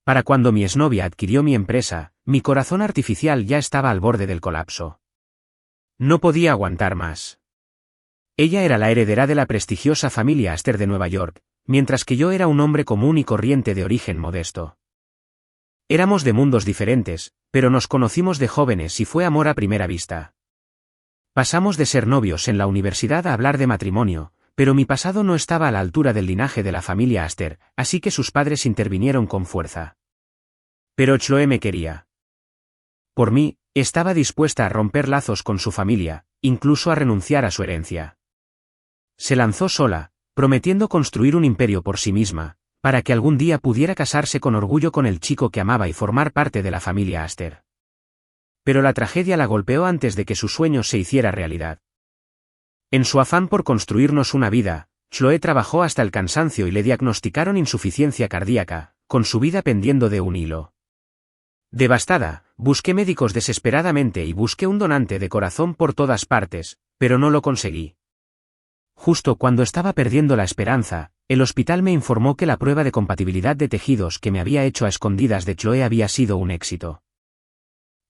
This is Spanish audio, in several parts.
Para cuando mi exnovia adquirió mi empresa, mi corazón artificial ya estaba al borde del colapso. No podía aguantar más. Ella era la heredera de la prestigiosa familia Astor de Nueva York, mientras que yo era un hombre común y corriente de origen modesto. Éramos de mundos diferentes, pero nos conocimos de jóvenes y fue amor a primera vista. Pasamos de ser novios en la universidad a hablar de matrimonio, pero mi pasado no estaba a la altura del linaje de la familia Astor, así que sus padres intervinieron con fuerza. Pero Chloe me quería. Por mí, estaba dispuesta a romper lazos con su familia, incluso a renunciar a su herencia. Se lanzó sola, prometiendo construir un imperio por sí misma, para que algún día pudiera casarse con orgullo con el chico que amaba y formar parte de la familia Astor. Pero la tragedia la golpeó antes de que su sueño se hiciera realidad. En su afán por construirnos una vida, Chloe trabajó hasta el cansancio y le diagnosticaron insuficiencia cardíaca, con su vida pendiendo de un hilo. Devastada, busqué médicos desesperadamente y busqué un donante de corazón por todas partes, pero no lo conseguí. Justo cuando estaba perdiendo la esperanza, el hospital me informó que la prueba de compatibilidad de tejidos que me había hecho a escondidas de Chloe había sido un éxito.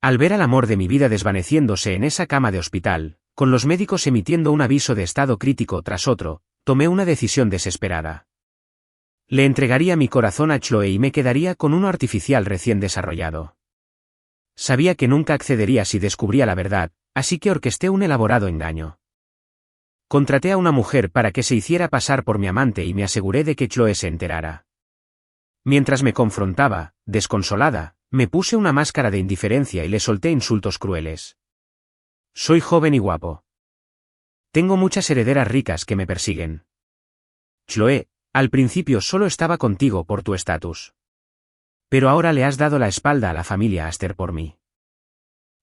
Al ver al amor de mi vida desvaneciéndose en esa cama de hospital, con los médicos emitiendo un aviso de estado crítico tras otro, tomé una decisión desesperada. Le entregaría mi corazón a Chloe y me quedaría con uno artificial recién desarrollado. Sabía que nunca accedería si descubría la verdad, así que orquesté un elaborado engaño. Contraté a una mujer para que se hiciera pasar por mi amante y me aseguré de que Chloe se enterara. Mientras me confrontaba, desconsolada, me puse una máscara de indiferencia y le solté insultos crueles. Soy joven y guapo. Tengo muchas herederas ricas que me persiguen. Chloe, al principio solo estaba contigo por tu estatus. Pero ahora le has dado la espalda a la familia Astor por mí.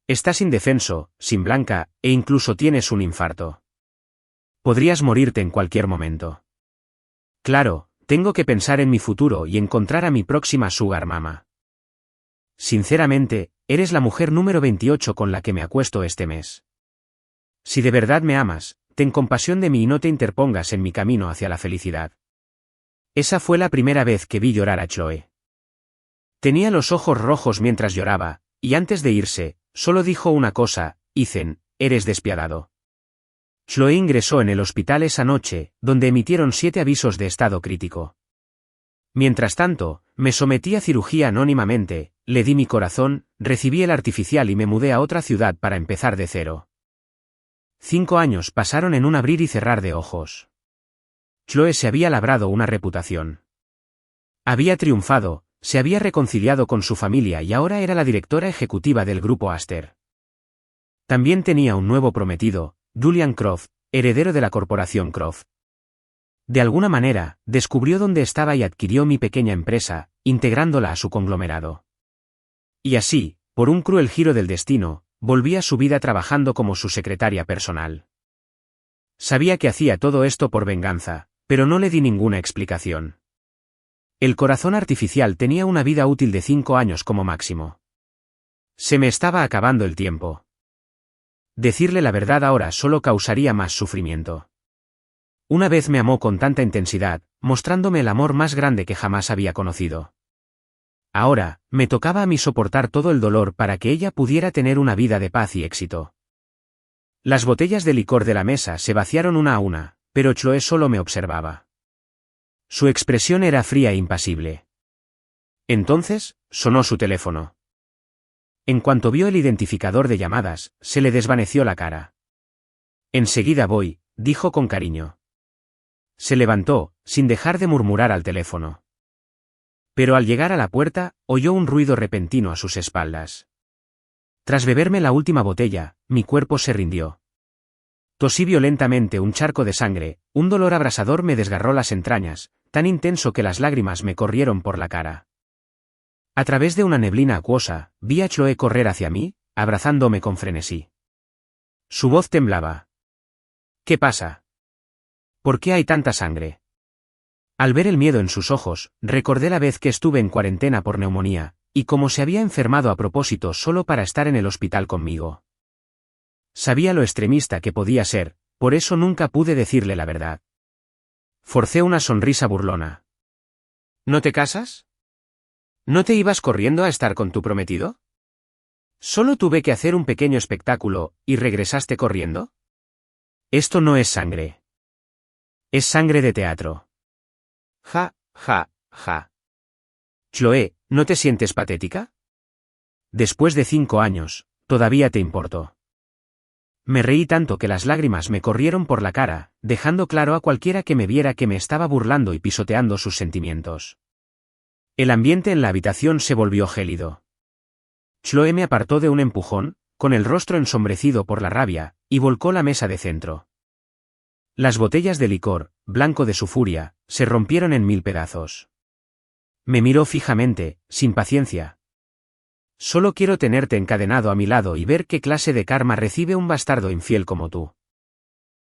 Estás indefenso, sin blanca, e incluso tienes un infarto. Podrías morirte en cualquier momento. Claro, tengo que pensar en mi futuro y encontrar a mi próxima sugar mama. Sinceramente, eres la mujer número 28 con la que me acuesto este mes. Si de verdad me amas, ten compasión de mí y no te interpongas en mi camino hacia la felicidad. Esa fue la primera vez que vi llorar a Chloe. Tenía los ojos rojos mientras lloraba, y antes de irse, solo dijo una cosa: Ethan, eres despiadado. Chloe ingresó en el hospital esa noche, donde emitieron 7 avisos de estado crítico. Mientras tanto, me sometí a cirugía anónimamente, le di mi corazón, recibí el artificial y me mudé a otra ciudad para empezar de cero. 5 años pasaron en un abrir y cerrar de ojos. Chloe se había labrado una reputación. Había triunfado, se había reconciliado con su familia y ahora era la directora ejecutiva del grupo Astor. También tenía un nuevo prometido, Julian Croft, heredero de la corporación Croft. De alguna manera, descubrió dónde estaba y adquirió mi pequeña empresa, integrándola a su conglomerado. Y así, por un cruel giro del destino, volví a su vida trabajando como su secretaria personal. Sabía que hacía todo esto por venganza, pero no le di ninguna explicación. El corazón artificial tenía una vida útil de 5 años como máximo. Se me estaba acabando el tiempo. Decirle la verdad ahora solo causaría más sufrimiento. Una vez me amó con tanta intensidad, mostrándome el amor más grande que jamás había conocido. Ahora, me tocaba a mí soportar todo el dolor para que ella pudiera tener una vida de paz y éxito. Las botellas de licor de la mesa se vaciaron una a una, pero Chloe solo me observaba. Su expresión era fría e impasible. Entonces, sonó su teléfono. En cuanto vio el identificador de llamadas, se le desvaneció la cara. Enseguida voy, dijo con cariño. Se levantó, sin dejar de murmurar al teléfono. Pero al llegar a la puerta, oyó un ruido repentino a sus espaldas. Tras beberme la última botella, mi cuerpo se rindió. Tosí violentamente un charco de sangre, un dolor abrasador me desgarró las entrañas, tan intenso que las lágrimas me corrieron por la cara. A través de una neblina acuosa, vi a Chloe correr hacia mí, abrazándome con frenesí. Su voz temblaba. ¿Qué pasa? ¿Por qué hay tanta sangre? Al ver el miedo en sus ojos, recordé la vez que estuve en cuarentena por neumonía, y cómo se había enfermado a propósito solo para estar en el hospital conmigo. Sabía lo extremista que podía ser, por eso nunca pude decirle la verdad. Forcé una sonrisa burlona. ¿No te casas? ¿No te ibas corriendo a estar con tu prometido? Solo tuve que hacer un pequeño espectáculo, ¿y regresaste corriendo? Esto no es sangre. Es sangre de teatro. Ja, ja, ja. Chloe, ¿no te sientes patética? Después de 5 años, todavía te importo. Me reí tanto que las lágrimas me corrieron por la cara, dejando claro a cualquiera que me viera que me estaba burlando y pisoteando sus sentimientos. El ambiente en la habitación se volvió gélido. Chloe me apartó de un empujón, con el rostro ensombrecido por la rabia, y volcó la mesa de centro. Las botellas de licor, blanco de su furia, se rompieron en 1000 pedazos. Me miró fijamente, sin paciencia. Solo quiero tenerte encadenado a mi lado y ver qué clase de karma recibe un bastardo infiel como tú.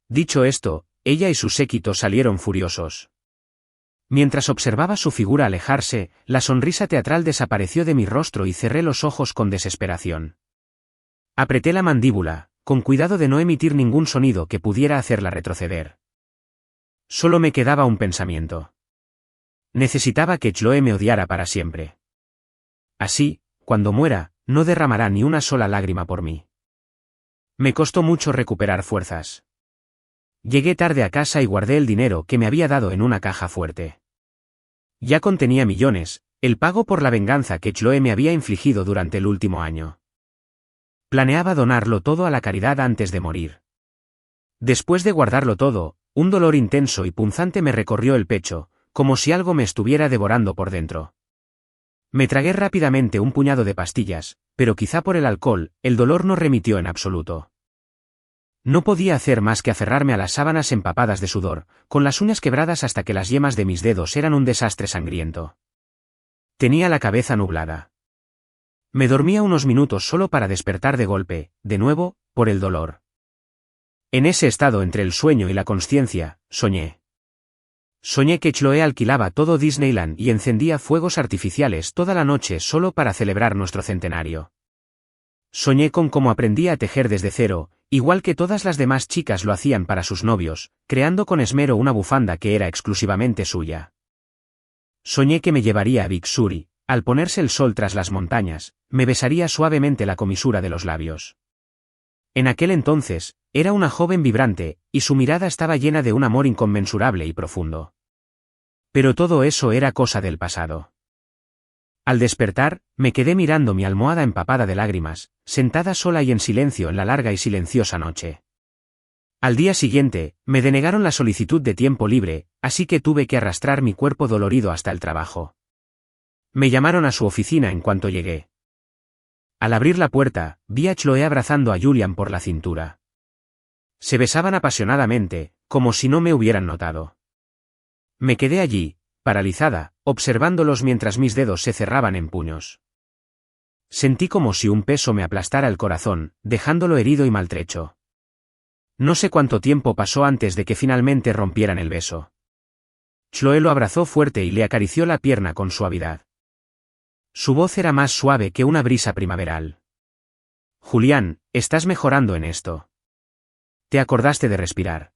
Dicho esto, ella y su séquito salieron furiosos. Mientras observaba su figura alejarse, la sonrisa teatral desapareció de mi rostro y cerré los ojos con desesperación. Apreté la mandíbula, con cuidado de no emitir ningún sonido que pudiera hacerla retroceder. Solo me quedaba un pensamiento. Necesitaba que Chloe me odiara para siempre. Así, cuando muera, no derramará ni una sola lágrima por mí. Me costó mucho recuperar fuerzas. Llegué tarde a casa y guardé el dinero que me había dado en una caja fuerte. Ya contenía millones, el pago por la venganza que Chloe me había infligido durante el último año. Planeaba donarlo todo a la caridad antes de morir. Después de guardarlo todo, un dolor intenso y punzante me recorrió el pecho, como si algo me estuviera devorando por dentro. Me tragué rápidamente un puñado de pastillas, pero quizá por el alcohol, el dolor no remitió en absoluto. No podía hacer más que aferrarme a las sábanas empapadas de sudor, con las uñas quebradas hasta que las yemas de mis dedos eran un desastre sangriento. Tenía la cabeza nublada. Me dormía unos minutos solo para despertar de golpe, de nuevo, por el dolor. En ese estado entre el sueño y la consciencia, soñé. Soñé que Chloe alquilaba todo Disneyland y encendía fuegos artificiales toda la noche solo para celebrar nuestro centenario. Soñé con cómo aprendía a tejer desde cero, igual que todas las demás chicas lo hacían para sus novios, creando con esmero una bufanda que era exclusivamente suya. Soñé que me llevaría a Big Sur y, al ponerse el sol tras las montañas, me besaría suavemente la comisura de los labios. En aquel entonces, era una joven vibrante, y su mirada estaba llena de un amor inconmensurable y profundo. Pero todo eso era cosa del pasado. Al despertar, me quedé mirando mi almohada empapada de lágrimas, sentada sola y en silencio en la larga y silenciosa noche. Al día siguiente, me denegaron la solicitud de tiempo libre, así que tuve que arrastrar mi cuerpo dolorido hasta el trabajo. Me llamaron a su oficina en cuanto llegué. Al abrir la puerta, vi a Chloe abrazando a Julian por la cintura. Se besaban apasionadamente, como si no me hubieran notado. Me quedé allí, paralizada, observándolos mientras mis dedos se cerraban en puños. Sentí como si un peso me aplastara el corazón, dejándolo herido y maltrecho. No sé cuánto tiempo pasó antes de que finalmente rompieran el beso. Chloe lo abrazó fuerte y le acarició la pierna con suavidad. Su voz era más suave que una brisa primaveral. Julián, estás mejorando en esto. Te acordaste de respirar.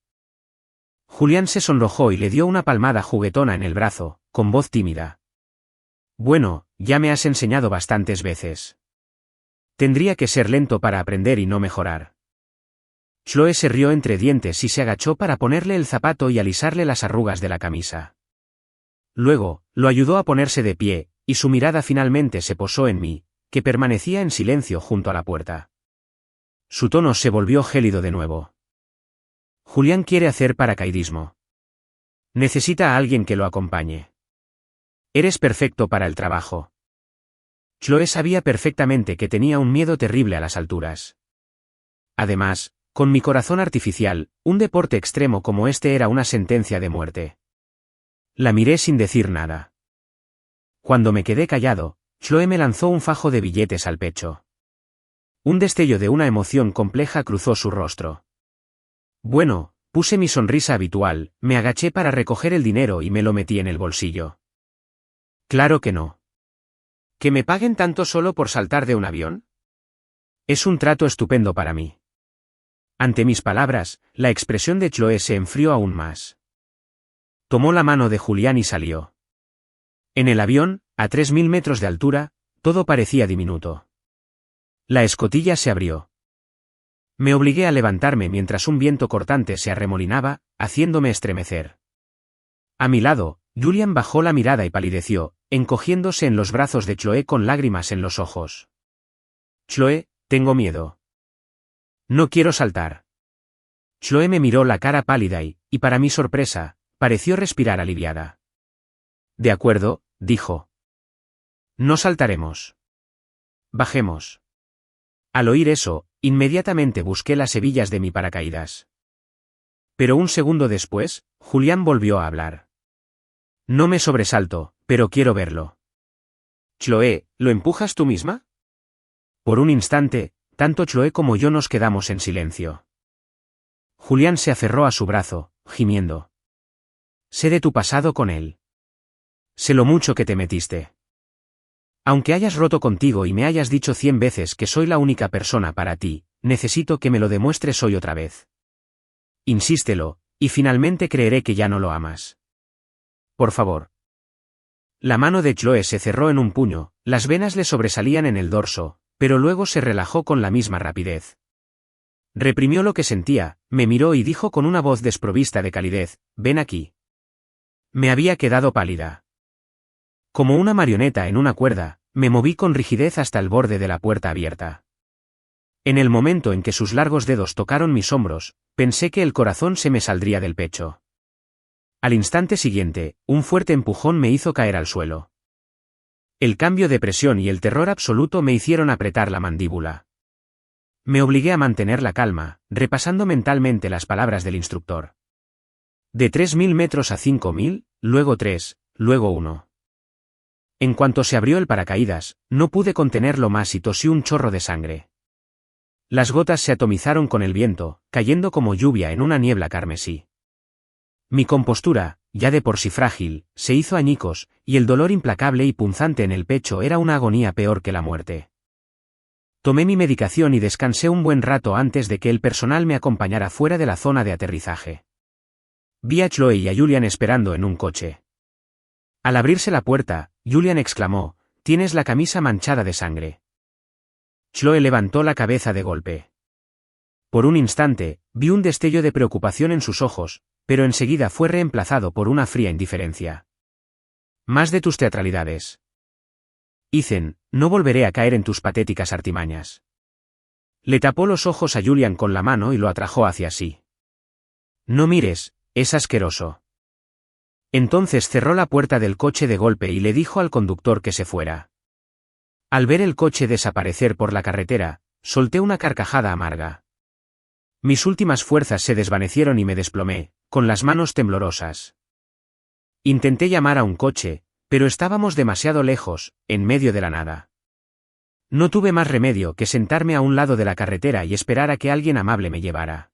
Julián se sonrojó y le dio una palmada juguetona en el brazo, con voz tímida. Bueno, ya me has enseñado bastantes veces. Tendría que ser lento para aprender y no mejorar. Chloe se rió entre dientes y se agachó para ponerle el zapato y alisarle las arrugas de la camisa. Luego, lo ayudó a ponerse de pie, y su mirada finalmente se posó en mí, que permanecía en silencio junto a la puerta. Su tono se volvió gélido de nuevo. Julián quiere hacer paracaidismo. Necesita a alguien que lo acompañe. Eres perfecto para el trabajo. Chloe sabía perfectamente que tenía un miedo terrible a las alturas. Además, con mi corazón artificial, un deporte extremo como este era una sentencia de muerte. La miré sin decir nada. Cuando me quedé callado, Chloe me lanzó un fajo de billetes al pecho. Un destello de una emoción compleja cruzó su rostro. Bueno, puse mi sonrisa habitual, me agaché para recoger el dinero y me lo metí en el bolsillo. Claro que no. ¿Que me paguen tanto solo por saltar de un avión? Es un trato estupendo para mí. Ante mis palabras, la expresión de Chloe se enfrió aún más. Tomó la mano de Julián y salió. En el avión, A 3000 metros de altura, todo parecía diminuto. La escotilla se abrió. Me obligué a levantarme mientras un viento cortante se arremolinaba, haciéndome estremecer. A mi lado, Julian bajó la mirada y palideció, encogiéndose en los brazos de Chloe con lágrimas en los ojos. Chloe, tengo miedo. No quiero saltar. Chloe me miró la cara pálida y, para mi sorpresa, pareció respirar aliviada. De acuerdo, dijo. No saltaremos. Bajemos. Al oír eso, inmediatamente busqué las hebillas de mi paracaídas. Pero un segundo después, Julián volvió a hablar. No me sobresalto, pero quiero verlo. Chloe, ¿lo empujas tú misma? Por un instante, tanto Chloe como yo nos quedamos en silencio. Julián se aferró a su brazo, gimiendo. Sé de tu pasado con él. Sé lo mucho que te metiste. Aunque hayas roto contigo y me hayas dicho 100 veces que soy la única persona para ti, necesito que me lo demuestres hoy otra vez. Insístelo, y finalmente creeré que ya no lo amas. Por favor. La mano de Chloe se cerró en un puño, las venas le sobresalían en el dorso, pero luego se relajó con la misma rapidez. Reprimió lo que sentía, me miró y dijo con una voz desprovista de calidez, ven aquí. Me había quedado pálida. Como una marioneta en una cuerda, me moví con rigidez hasta el borde de la puerta abierta. En el momento en que sus largos dedos tocaron mis hombros, pensé que el corazón se me saldría del pecho. Al instante siguiente, un fuerte empujón me hizo caer al suelo. El cambio de presión y el terror absoluto me hicieron apretar la mandíbula. Me obligué a mantener la calma, repasando mentalmente las palabras del instructor. De 3000 metros a 5000, luego 3, luego 1. En cuanto se abrió el paracaídas, no pude contenerlo más y tosí un chorro de sangre. Las gotas se atomizaron con el viento, cayendo como lluvia en una niebla carmesí. Mi compostura, ya de por sí frágil, se hizo añicos, y el dolor implacable y punzante en el pecho era una agonía peor que la muerte. Tomé mi medicación y descansé un buen rato antes de que el personal me acompañara fuera de la zona de aterrizaje. Vi a Chloe y a Julian esperando en un coche. Al abrirse la puerta, Julian exclamó, «Tienes la camisa manchada de sangre». Chloe levantó la cabeza de golpe. Por un instante, vi un destello de preocupación en sus ojos, pero enseguida fue reemplazado por una fría indiferencia. Más de tus teatralidades. Ethan, no volveré a caer en tus patéticas artimañas. Le tapó los ojos a Julian con la mano y lo atrajo hacia sí. No mires, es asqueroso. Entonces cerró la puerta del coche de golpe y le dijo al conductor que se fuera. Al ver el coche desaparecer por la carretera, solté una carcajada amarga. Mis últimas fuerzas se desvanecieron y me desplomé, con las manos temblorosas. Intenté llamar a un coche, pero estábamos demasiado lejos, en medio de la nada. No tuve más remedio que sentarme a un lado de la carretera y esperar a que alguien amable me llevara.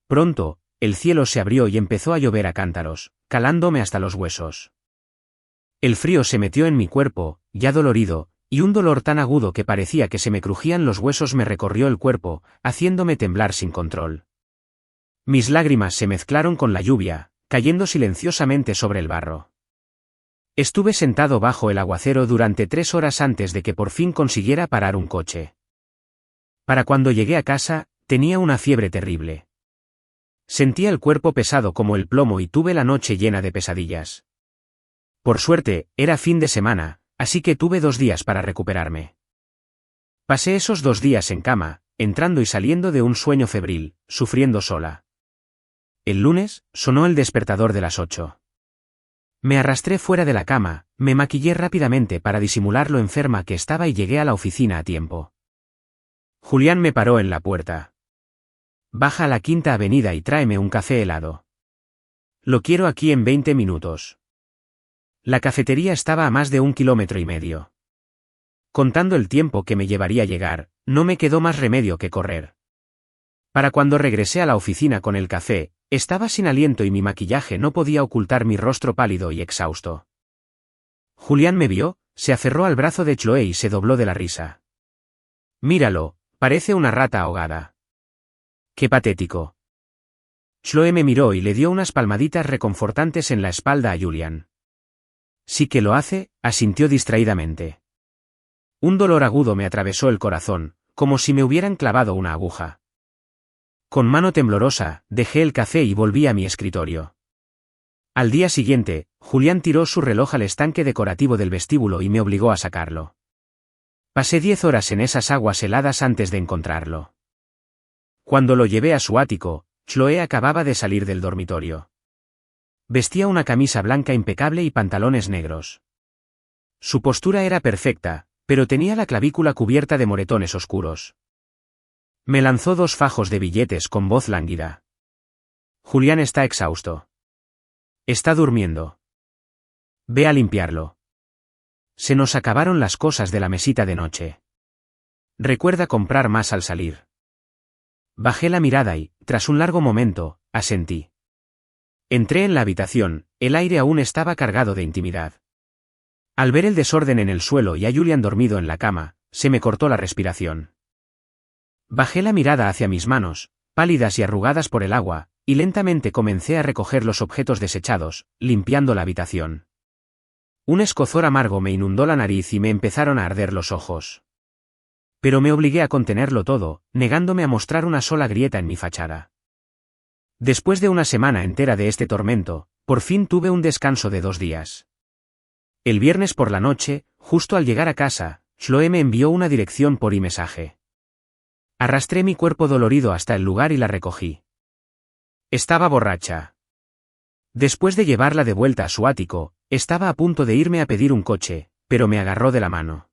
Pronto, el cielo se abrió y empezó a llover a cántaros, calándome hasta los huesos. El frío se metió en mi cuerpo, ya dolorido, y un dolor tan agudo que parecía que se me crujían los huesos me recorrió el cuerpo, haciéndome temblar sin control. Mis lágrimas se mezclaron con la lluvia, cayendo silenciosamente sobre el barro. Estuve sentado bajo el aguacero durante 3 horas antes de que por fin consiguiera parar un coche. Para cuando llegué a casa, tenía una fiebre terrible. Sentía el cuerpo pesado como el plomo y tuve la noche llena de pesadillas. Por suerte, era fin de semana, así que tuve 2 días para recuperarme. Pasé esos 2 días en cama, entrando y saliendo de un sueño febril, sufriendo sola. El lunes, sonó el despertador de las 8. Me arrastré fuera de la cama, me maquillé rápidamente para disimular lo enferma que estaba y llegué a la oficina a tiempo. Julián me paró en la puerta. Baja a la Quinta Avenida y tráeme un café helado. Lo quiero aquí en 20 minutos. La cafetería estaba a más de 1,5 kilómetros. Contando el tiempo que me llevaría a llegar, no me quedó más remedio que correr. Para cuando regresé a la oficina con el café, estaba sin aliento y mi maquillaje no podía ocultar mi rostro pálido y exhausto. Julián me vio, se aferró al brazo de Chloe y se dobló de la risa. Míralo, parece una rata ahogada. ¡Qué patético! Chloe me miró y le dio unas palmaditas reconfortantes en la espalda a Julián. Sí que lo hace, asintió distraídamente. Un dolor agudo me atravesó el corazón, como si me hubieran clavado una aguja. Con mano temblorosa, dejé el café y volví a mi escritorio. Al día siguiente, Julián tiró su reloj al estanque decorativo del vestíbulo y me obligó a sacarlo. Pasé 10 horas en esas aguas heladas antes de encontrarlo. Cuando lo llevé a su ático, Chloe acababa de salir del dormitorio. Vestía una camisa blanca impecable y pantalones negros. Su postura era perfecta, pero tenía la clavícula cubierta de moretones oscuros. Me lanzó 2 fajos de billetes con voz lánguida. Julián está exhausto. Está durmiendo. Ve a limpiarlo. Se nos acabaron las cosas de la mesita de noche. Recuerda comprar más al salir. Bajé la mirada y, tras un largo momento, asentí. Entré en la habitación, el aire aún estaba cargado de intimidad. Al ver el desorden en el suelo y a Julián dormido en la cama, se me cortó la respiración. Bajé la mirada hacia mis manos, pálidas y arrugadas por el agua, y lentamente comencé a recoger los objetos desechados, limpiando la habitación. Un escozor amargo me inundó la nariz y me empezaron a arder los ojos. Pero me obligué a contenerlo todo, negándome a mostrar una sola grieta en mi fachada. Después de una semana entera de este tormento, por fin tuve un descanso de 2 días. El viernes por la noche, justo al llegar a casa, Chloe me envió una dirección por iMessage. Arrastré mi cuerpo dolorido hasta el lugar y la recogí. Estaba borracha. Después de llevarla de vuelta a su ático, estaba a punto de irme a pedir un coche, pero me agarró de la mano.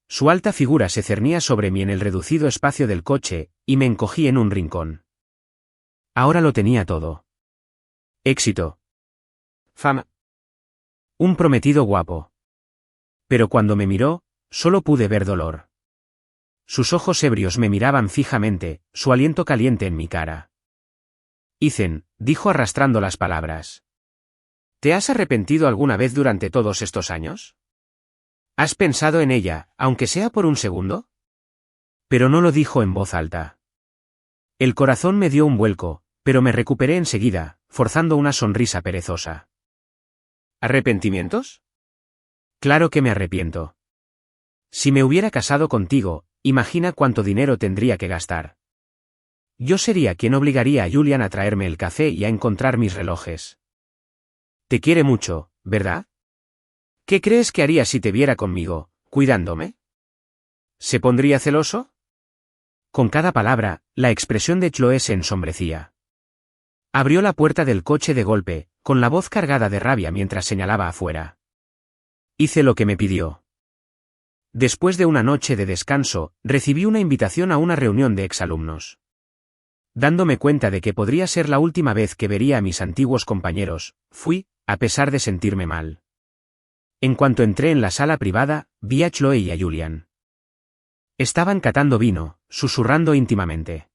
Su alta figura se cernía sobre mí en el reducido espacio del coche, y me encogí en un rincón. Ahora lo tenía todo. Éxito. Fama. Un prometido guapo. Pero cuando me miró, solo pude ver dolor. Sus ojos ebrios me miraban fijamente, su aliento caliente en mi cara. Ethan, dijo arrastrando las palabras. ¿Te has arrepentido alguna vez durante todos estos años? ¿Has pensado en ella, aunque sea por un segundo? Pero no lo dijo en voz alta. El corazón me dio un vuelco, pero me recuperé enseguida, forzando una sonrisa perezosa. ¿Arrepentimientos? Claro que me arrepiento. Si me hubiera casado contigo, imagina cuánto dinero tendría que gastar. Yo sería quien obligaría a Julián a traerme el café y a encontrar mis relojes. Te quiere mucho, ¿verdad? ¿Qué crees que haría si te viera conmigo, cuidándome? ¿Se pondría celoso? Con cada palabra, la expresión de Chloe se ensombrecía. Abrió la puerta del coche de golpe, con la voz cargada de rabia mientras señalaba afuera. Hice lo que me pidió. Después de una noche de descanso, recibí una invitación a una reunión de exalumnos. Dándome cuenta de que podría ser la última vez que vería a mis antiguos compañeros, fui, a pesar de sentirme mal. En cuanto entré en la sala privada, vi a Chloe y a Julián. Estaban catando vino, susurrando íntimamente.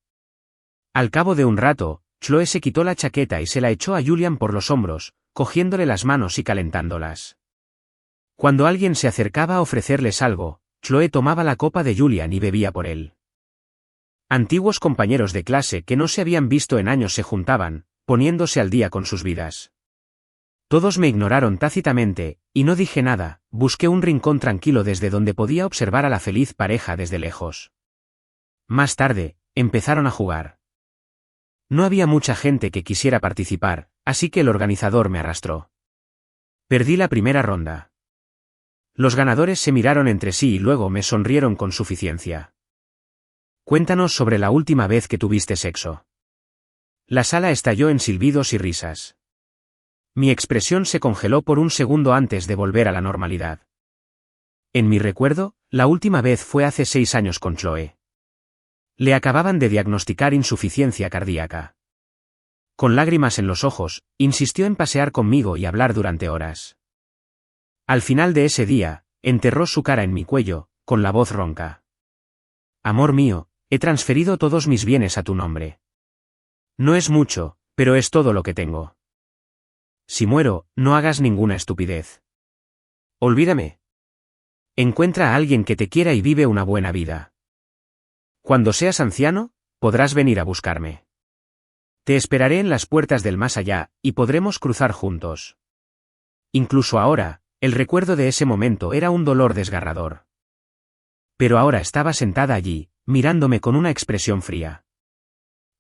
Al cabo de un rato, Chloe se quitó la chaqueta y se la echó a Julián por los hombros, cogiéndole las manos y calentándolas. Cuando alguien se acercaba a ofrecerles algo, Chloe tomaba la copa de Julián y bebía por él. Antiguos compañeros de clase que no se habían visto en años se juntaban, poniéndose al día con sus vidas. Todos me ignoraron tácitamente, y no dije nada, busqué un rincón tranquilo desde donde podía observar a la feliz pareja desde lejos. Más tarde, empezaron a jugar. No había mucha gente que quisiera participar, así que el organizador me arrastró. Perdí la primera ronda. Los ganadores se miraron entre sí y luego me sonrieron con suficiencia. Cuéntanos sobre la última vez que tuviste sexo. La sala estalló en silbidos y risas. Mi expresión se congeló por un segundo antes de volver a la normalidad. En mi recuerdo, la última vez fue hace 6 años con Chloe. Le acababan de diagnosticar insuficiencia cardíaca. Con lágrimas en los ojos, insistió en pasear conmigo y hablar durante horas. Al final de ese día, enterró su cara en mi cuello, con la voz ronca. Amor mío, he transferido todos mis bienes a tu nombre. No es mucho, pero es todo lo que tengo. Si muero, no hagas ninguna estupidez. Olvídame. Encuentra a alguien que te quiera y vive una buena vida. Cuando seas anciano, podrás venir a buscarme. Te esperaré en las puertas del más allá, y podremos cruzar juntos. Incluso ahora, el recuerdo de ese momento era un dolor desgarrador. Pero ahora estaba sentada allí, mirándome con una expresión fría.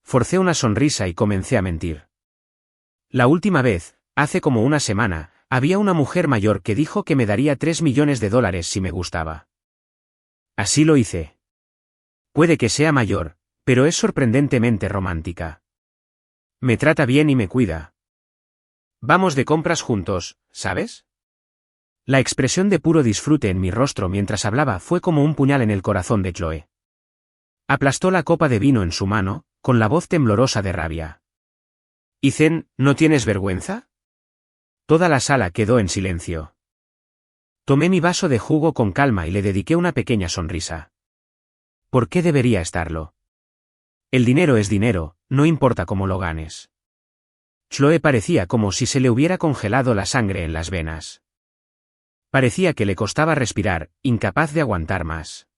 Forcé una sonrisa y comencé a mentir. La última vez, hace como una semana, había una mujer mayor que dijo que me daría $3 millones si me gustaba. Así lo hice. Puede que sea mayor, pero es sorprendentemente romántica. Me trata bien y me cuida. Vamos de compras juntos, ¿sabes? La expresión de puro disfrute en mi rostro mientras hablaba fue como un puñal en el corazón de Chloe. Aplastó la copa de vino en su mano, con la voz temblorosa de rabia. Ethan, ¿no tienes vergüenza? Toda la sala quedó en silencio. Tomé mi vaso de jugo con calma y le dediqué una pequeña sonrisa. ¿Por qué debería estarlo? El dinero es dinero, no importa cómo lo ganes. Chloe parecía como si se le hubiera congelado la sangre en las venas. Parecía que le costaba respirar, incapaz de aguantar más.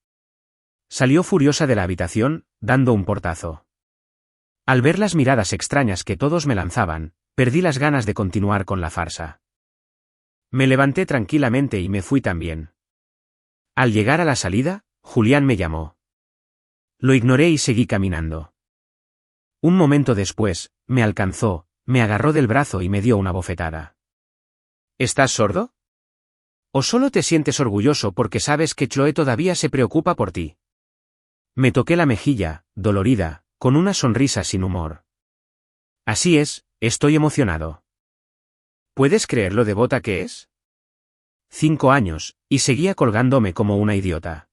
Salió furiosa de la habitación, dando un portazo. Al ver las miradas extrañas que todos me lanzaban, perdí las ganas de continuar con la farsa. Me levanté tranquilamente y me fui también. Al llegar a la salida, Julián me llamó. Lo ignoré y seguí caminando. Un momento después, me alcanzó, me agarró del brazo y me dio una bofetada. ¿Estás sordo? ¿O solo te sientes orgulloso porque sabes que Chloe todavía se preocupa por ti? Me toqué la mejilla, dolorida, con una sonrisa sin humor. Así es, estoy emocionado. ¿Puedes creer lo devota que es? 5 años, y seguía colgándome como una idiota.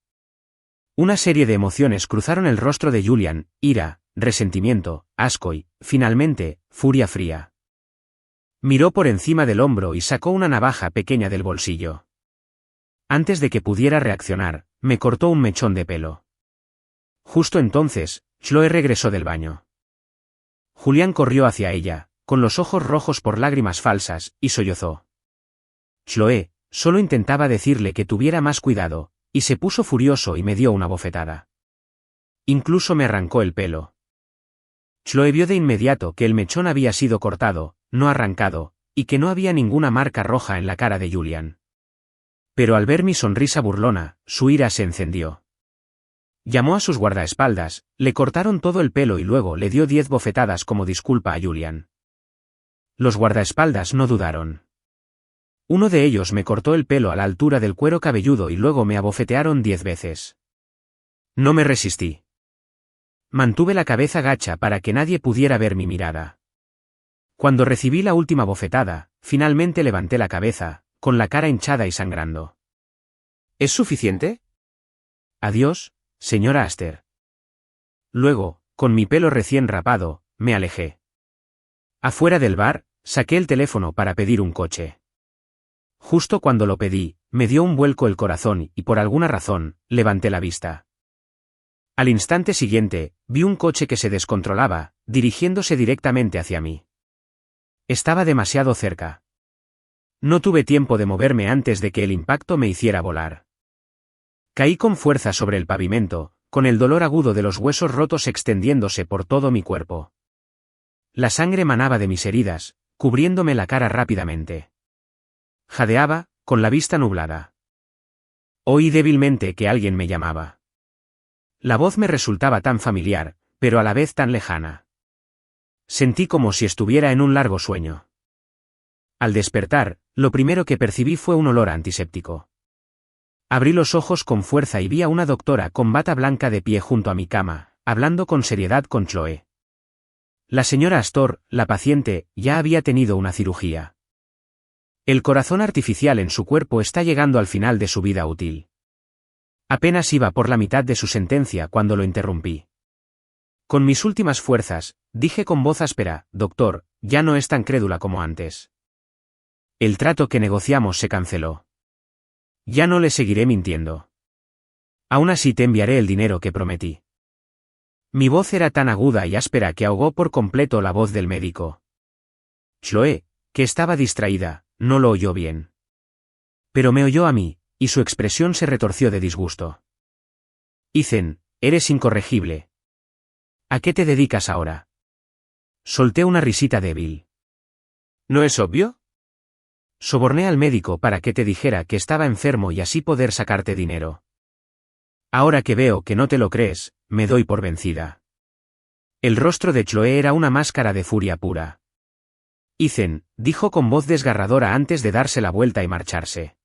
Una serie de emociones cruzaron el rostro de Julián: ira, resentimiento, asco y, finalmente, furia fría. Miró por encima del hombro y sacó una navaja pequeña del bolsillo. Antes de que pudiera reaccionar, me cortó un mechón de pelo. Justo entonces, Chloe regresó del baño. Julián corrió hacia ella, con los ojos rojos por lágrimas falsas, y sollozó. Chloe, solo intentaba decirle que tuviera más cuidado, y se puso furioso y me dio una bofetada. Incluso me arrancó el pelo. Chloe vio de inmediato que el mechón había sido cortado, no arrancado, y que no había ninguna marca roja en la cara de Julián. Pero al ver mi sonrisa burlona, su ira se encendió. Llamó a sus guardaespaldas, le cortaron todo el pelo y luego le dio 10 bofetadas como disculpa a Julián. Los guardaespaldas no dudaron. Uno de ellos me cortó el pelo a la altura del cuero cabelludo y luego me abofetearon 10 veces. No me resistí. Mantuve la cabeza gacha para que nadie pudiera ver mi mirada. Cuando recibí la última bofetada, finalmente levanté la cabeza, con la cara hinchada y sangrando. ¿Es suficiente? Adiós, señora Aster. Luego, con mi pelo recién rapado, me alejé. Afuera del bar, saqué el teléfono para pedir un coche. Justo cuando lo pedí, me dio un vuelco el corazón y por alguna razón, levanté la vista. Al instante siguiente, vi un coche que se descontrolaba, dirigiéndose directamente hacia mí. Estaba demasiado cerca. No tuve tiempo de moverme antes de que el impacto me hiciera volar. Caí con fuerza sobre el pavimento, con el dolor agudo de los huesos rotos extendiéndose por todo mi cuerpo. La sangre manaba de mis heridas, cubriéndome la cara rápidamente. Jadeaba, con la vista nublada. Oí débilmente que alguien me llamaba. La voz me resultaba tan familiar, pero a la vez tan lejana. Sentí como si estuviera en un largo sueño. Al despertar, lo primero que percibí fue un olor antiséptico. Abrí los ojos con fuerza y vi a una doctora con bata blanca de pie junto a mi cama, hablando con seriedad con Chloe. La señora Astor, la paciente, ya había tenido una cirugía. El corazón artificial en su cuerpo está llegando al final de su vida útil. Apenas iba por la mitad de su sentencia cuando lo interrumpí. Con mis últimas fuerzas, dije con voz áspera: doctor, ya no es tan crédula como antes. El trato que negociamos se canceló. Ya no le seguiré mintiendo. Aún así te enviaré el dinero que prometí. Mi voz era tan aguda y áspera que ahogó por completo la voz del médico. Chloe, que estaba distraída, no lo oyó bien. Pero me oyó a mí, y su expresión se retorció de disgusto. Ethan, eres incorregible. ¿A qué te dedicas ahora? Solté una risita débil. ¿No es obvio? Soborné al médico para que te dijera que estaba enfermo y así poder sacarte dinero. Ahora que veo que no te lo crees, me doy por vencida. El rostro de Chloe era una máscara de furia pura. Ethan, dijo con voz desgarradora antes de darse la vuelta y marcharse.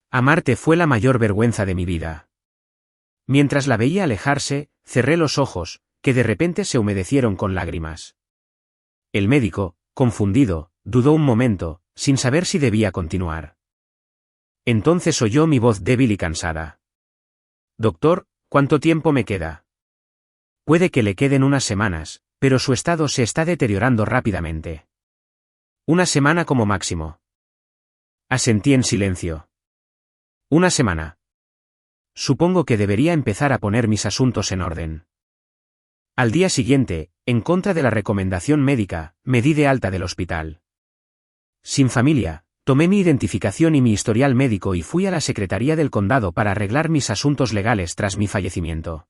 Amarte fue la mayor vergüenza de mi vida. Mientras la veía alejarse, cerré los ojos, que de repente se humedecieron con lágrimas. El médico, confundido, dudó un momento, sin saber si debía continuar. Entonces oyó mi voz débil y cansada. Doctor, ¿cuánto tiempo me queda? Puede que le queden unas semanas, pero su estado se está deteriorando rápidamente. Una semana como máximo. Asentí en silencio. Una semana. Supongo que debería empezar a poner mis asuntos en orden. Al día siguiente, en contra de la recomendación médica, me di de alta del hospital. Sin familia, tomé mi identificación y mi historial médico y fui a la secretaría del condado para arreglar mis asuntos legales tras mi fallecimiento.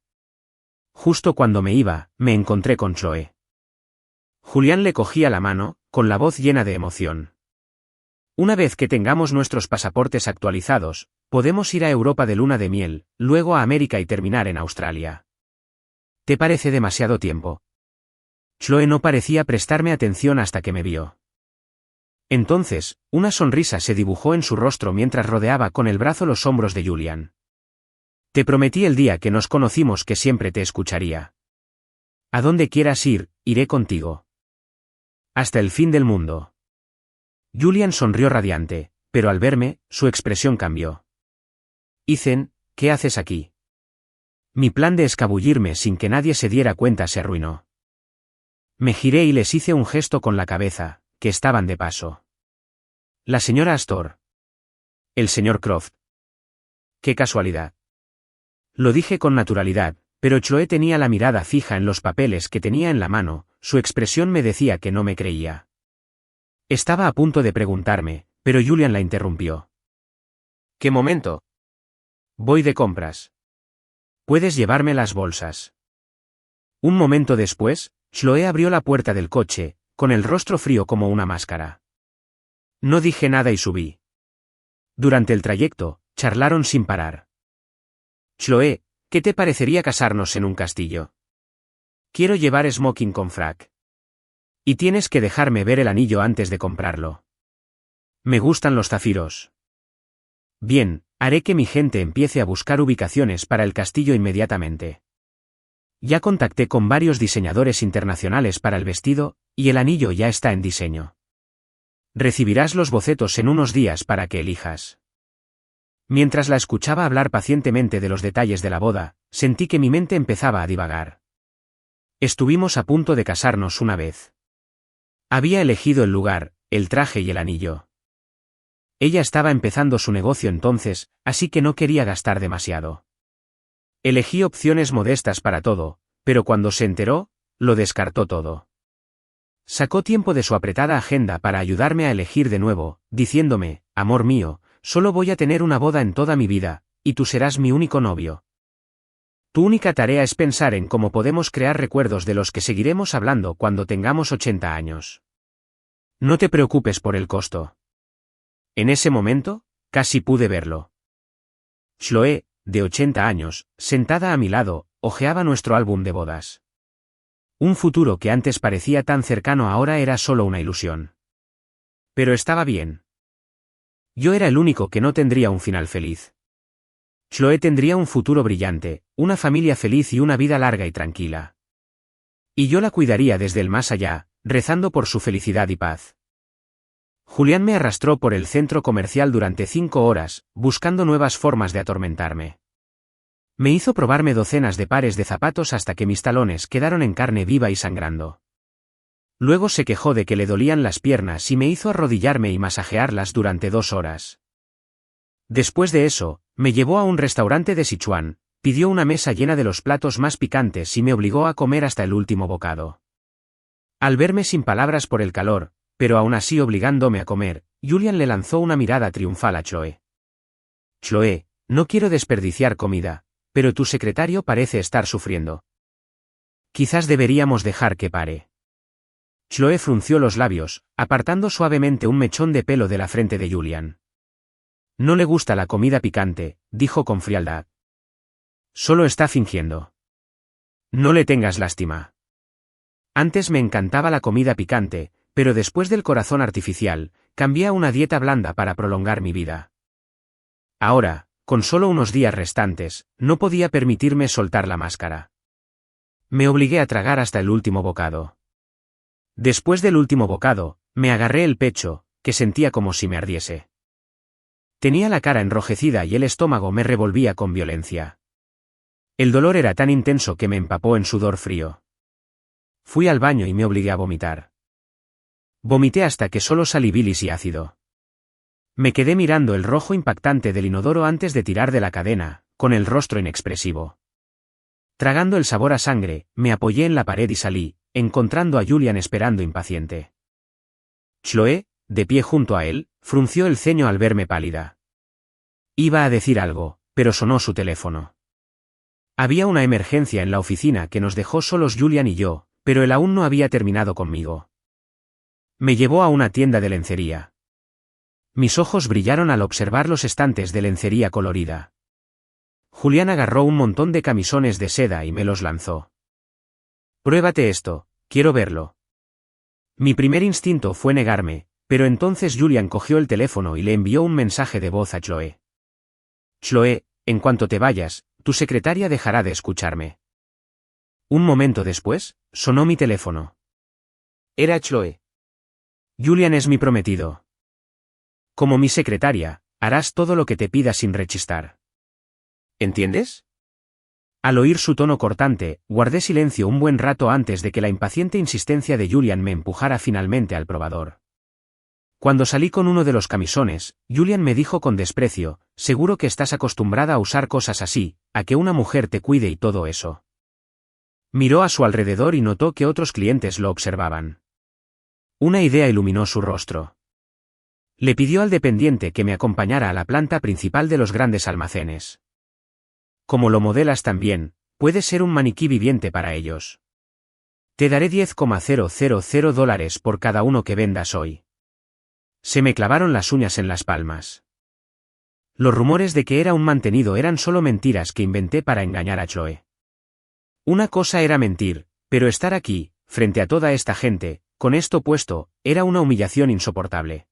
Justo cuando me iba, me encontré con Chloe. Julián le cogía la mano, con la voz llena de emoción. Una vez que tengamos nuestros pasaportes actualizados, podemos ir a Europa de luna de miel, luego a América y terminar en Australia. ¿Te parece demasiado tiempo? Chloe no parecía prestarme atención hasta que me vio. Entonces, una sonrisa se dibujó en su rostro mientras rodeaba con el brazo los hombros de Julián. Te prometí el día que nos conocimos que siempre te escucharía. A donde quieras ir, iré contigo. Hasta el fin del mundo. Julián sonrió radiante, pero al verme, su expresión cambió. Ethan, ¿qué haces aquí? Mi plan de escabullirme sin que nadie se diera cuenta se arruinó. Me giré y les hice un gesto con la cabeza, que estaban de paso. La señora Astor. El señor Croft. Qué casualidad. Lo dije con naturalidad, pero Chloe tenía la mirada fija en los papeles que tenía en la mano, su expresión me decía que no me creía. Estaba a punto de preguntarme, pero Julián la interrumpió. ¿Qué momento? Voy de compras. ¿Puedes llevarme las bolsas? Un momento después, Chloe abrió la puerta del coche, con el rostro frío como una máscara. No dije nada y subí. Durante el trayecto, charlaron sin parar. Chloe, ¿qué te parecería casarnos en un castillo? Quiero llevar smoking con frac. Y tienes que dejarme ver el anillo antes de comprarlo. Me gustan los zafiros. Bien, haré que mi gente empiece a buscar ubicaciones para el castillo inmediatamente. Ya contacté con varios diseñadores internacionales para el vestido, y el anillo ya está en diseño. Recibirás los bocetos en unos días para que elijas. Mientras la escuchaba hablar pacientemente de los detalles de la boda, sentí que mi mente empezaba a divagar. Estuvimos a punto de casarnos una vez. Había elegido el lugar, el traje y el anillo. Ella estaba empezando su negocio entonces, así que no quería gastar demasiado. Elegí opciones modestas para todo, pero cuando se enteró, lo descartó todo. Sacó tiempo de su apretada agenda para ayudarme a elegir de nuevo, diciéndome, amor mío, solo voy a tener una boda en toda mi vida, y tú serás mi único novio. Tu única tarea es pensar en cómo podemos crear recuerdos de los que seguiremos hablando cuando tengamos 80 años. No te preocupes por el costo. En ese momento, casi pude verlo. Chloe, de 80 años, sentada a mi lado, hojeaba nuestro álbum de bodas. Un futuro que antes parecía tan cercano ahora era solo una ilusión. Pero estaba bien. Yo era el único que no tendría un final feliz. Chloe tendría un futuro brillante, una familia feliz y una vida larga y tranquila. Y yo la cuidaría desde el más allá, rezando por su felicidad y paz. Julián me arrastró por el centro comercial durante 5 horas, buscando nuevas formas de atormentarme. Me hizo probarme docenas de pares de zapatos hasta que mis talones quedaron en carne viva y sangrando. Luego se quejó de que le dolían las piernas y me hizo arrodillarme y masajearlas durante 2 horas. Después de eso, me llevó a un restaurante de Sichuan, pidió una mesa llena de los platos más picantes y me obligó a comer hasta el último bocado. Al verme sin palabras por el calor, pero aún así obligándome a comer, Julián le lanzó una mirada triunfal a Chloe. Chloe, no quiero desperdiciar comida, pero tu secretario parece estar sufriendo. Quizás deberíamos dejar que pare. Chloé frunció los labios, apartando suavemente un mechón de pelo de la frente de Julian. No le gusta la comida picante, dijo con frialdad. Solo está fingiendo. No le tengas lástima. Antes me encantaba la comida picante, pero después del corazón artificial, cambié a una dieta blanda para prolongar mi vida. Ahora, con solo unos días restantes, no podía permitirme soltar la máscara. Me obligué a tragar hasta el último bocado. Después del último bocado, me agarré el pecho, que sentía como si me ardiese. Tenía la cara enrojecida y el estómago me revolvía con violencia. El dolor era tan intenso que me empapó en sudor frío. Fui al baño y me obligué a vomitar. Vomité hasta que solo salí bilis y ácido. Me quedé mirando el rojo impactante del inodoro antes de tirar de la cadena, con el rostro inexpresivo. Tragando el sabor a sangre, me apoyé en la pared y salí, encontrando a Julian esperando impaciente. Chloé, de pie junto a él, frunció el ceño al verme pálida. Iba a decir algo, pero sonó su teléfono. Había una emergencia en la oficina que nos dejó solos Julian y yo, pero él aún no había terminado conmigo. Me llevó a una tienda de lencería. Mis ojos brillaron al observar los estantes de lencería colorida. Julian agarró un montón de camisones de seda y me los lanzó. Pruébate esto, quiero verlo. Mi primer instinto fue negarme, pero entonces Julian cogió el teléfono y le envió un mensaje de voz a Chloé. Chloé, en cuanto te vayas, tu secretaria dejará de escucharme. Un momento después, sonó mi teléfono. Era Chloé. Julian es mi prometido. Como mi secretaria, harás todo lo que te pida sin rechistar. ¿Entiendes? Al oír su tono cortante, guardé silencio un buen rato antes de que la impaciente insistencia de Julian me empujara finalmente al probador. Cuando salí con uno de los camisones, Julian me dijo con desprecio, seguro que estás acostumbrada a usar cosas así, a que una mujer te cuide y todo eso. Miró a su alrededor y notó que otros clientes lo observaban. Una idea iluminó su rostro. Le pidió al dependiente que me acompañara a la planta principal de los grandes almacenes. Como lo modelas tan bien, puedes ser un maniquí viviente para ellos. Te daré $10,000 por cada uno que vendas hoy. Se me clavaron las uñas en las palmas. Los rumores de que era un mantenido eran solo mentiras que inventé para engañar a Chloé. Una cosa era mentir, pero estar aquí, frente a toda esta gente, con esto puesto, era una humillación insoportable.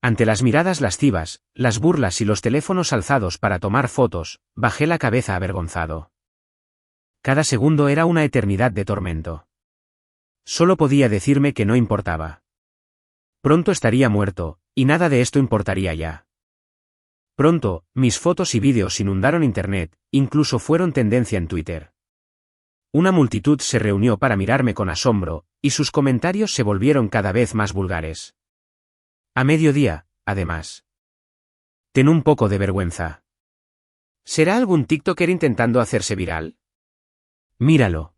Ante las miradas lascivas, las burlas y los teléfonos alzados para tomar fotos, bajé la cabeza avergonzado. Cada segundo era una eternidad de tormento. Solo podía decirme que no importaba. Pronto estaría muerto, y nada de esto importaría ya. Pronto, mis fotos y vídeos inundaron Internet, incluso fueron tendencia en Twitter. Una multitud se reunió para mirarme con asombro, y sus comentarios se volvieron cada vez más vulgares. A mediodía, además. Ten un poco de vergüenza. ¿Será algún TikToker intentando hacerse viral? Míralo.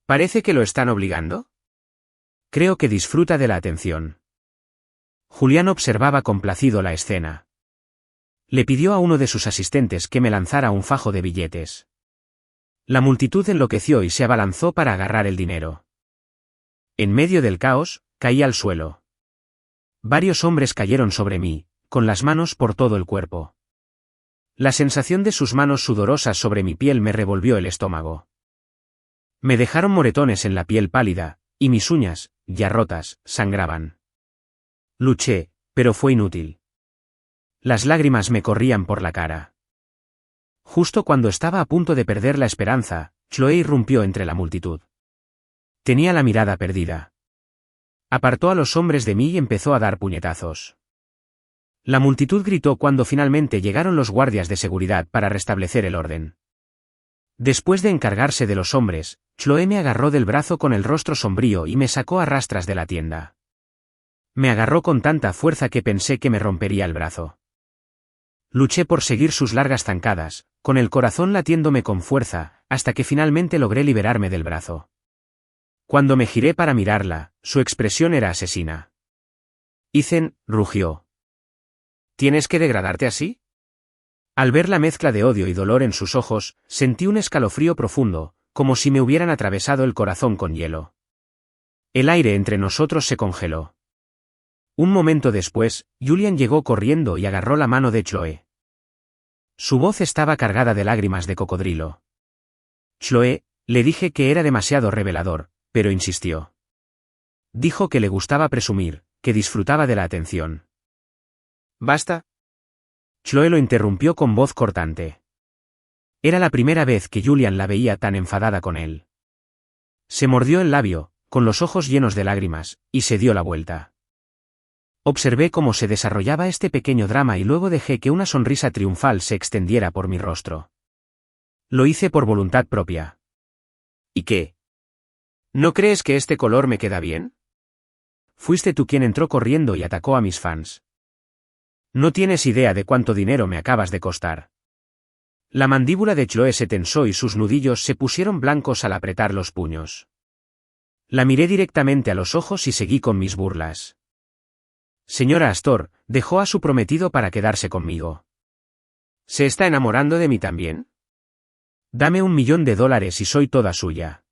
¿Parece que lo están obligando? Creo que disfruta de la atención. Julián observaba complacido la escena. Le pidió a uno de sus asistentes que me lanzara un fajo de billetes. La multitud enloqueció y se abalanzó para agarrar el dinero. En medio del caos, caí al suelo. Varios hombres cayeron sobre mí, con las manos por todo el cuerpo. La sensación de sus manos sudorosas sobre mi piel me revolvió el estómago. Me dejaron moretones en la piel pálida, y mis uñas, ya rotas, sangraban. Luché, pero fue inútil. Las lágrimas me corrían por la cara. Justo cuando estaba a punto de perder la esperanza, Chloé irrumpió entre la multitud. Tenía la mirada perdida. Apartó a los hombres de mí y empezó a dar puñetazos. La multitud gritó cuando finalmente llegaron los guardias de seguridad para restablecer el orden. Después de encargarse de los hombres, Chloé me agarró del brazo con el rostro sombrío y me sacó a rastras de la tienda. Me agarró con tanta fuerza que pensé que me rompería el brazo. Luché por seguir sus largas zancadas, con el corazón latiéndome con fuerza, hasta que finalmente logré liberarme del brazo. Cuando me giré para mirarla, su expresión era asesina. Ethan, rugió. ¿Tienes que degradarte así? Al ver la mezcla de odio y dolor en sus ojos, sentí un escalofrío profundo, como si me hubieran atravesado el corazón con hielo. El aire entre nosotros se congeló. Un momento después, Julian llegó corriendo y agarró la mano de Chloe. Su voz estaba cargada de lágrimas de cocodrilo. Chloe, le dije que era demasiado revelador, pero insistió. Dijo que le gustaba presumir, que disfrutaba de la atención. ¿Basta? Chloe lo interrumpió con voz cortante. Era la primera vez que Julian la veía tan enfadada con él. Se mordió el labio, con los ojos llenos de lágrimas, y se dio la vuelta. Observé cómo se desarrollaba este pequeño drama y luego dejé que una sonrisa triunfal se extendiera por mi rostro. Lo hice por voluntad propia. ¿Y qué? ¿No crees que este color me queda bien? Fuiste tú quien entró corriendo y atacó a mis fans. No tienes idea de cuánto dinero me acabas de costar. La mandíbula de Chloe se tensó y sus nudillos se pusieron blancos al apretar los puños. La miré directamente a los ojos y seguí con mis burlas. Señora Astor, dejó a su prometido para quedarse conmigo. ¿Se está enamorando de mí también? Dame $1 millón y soy toda suya.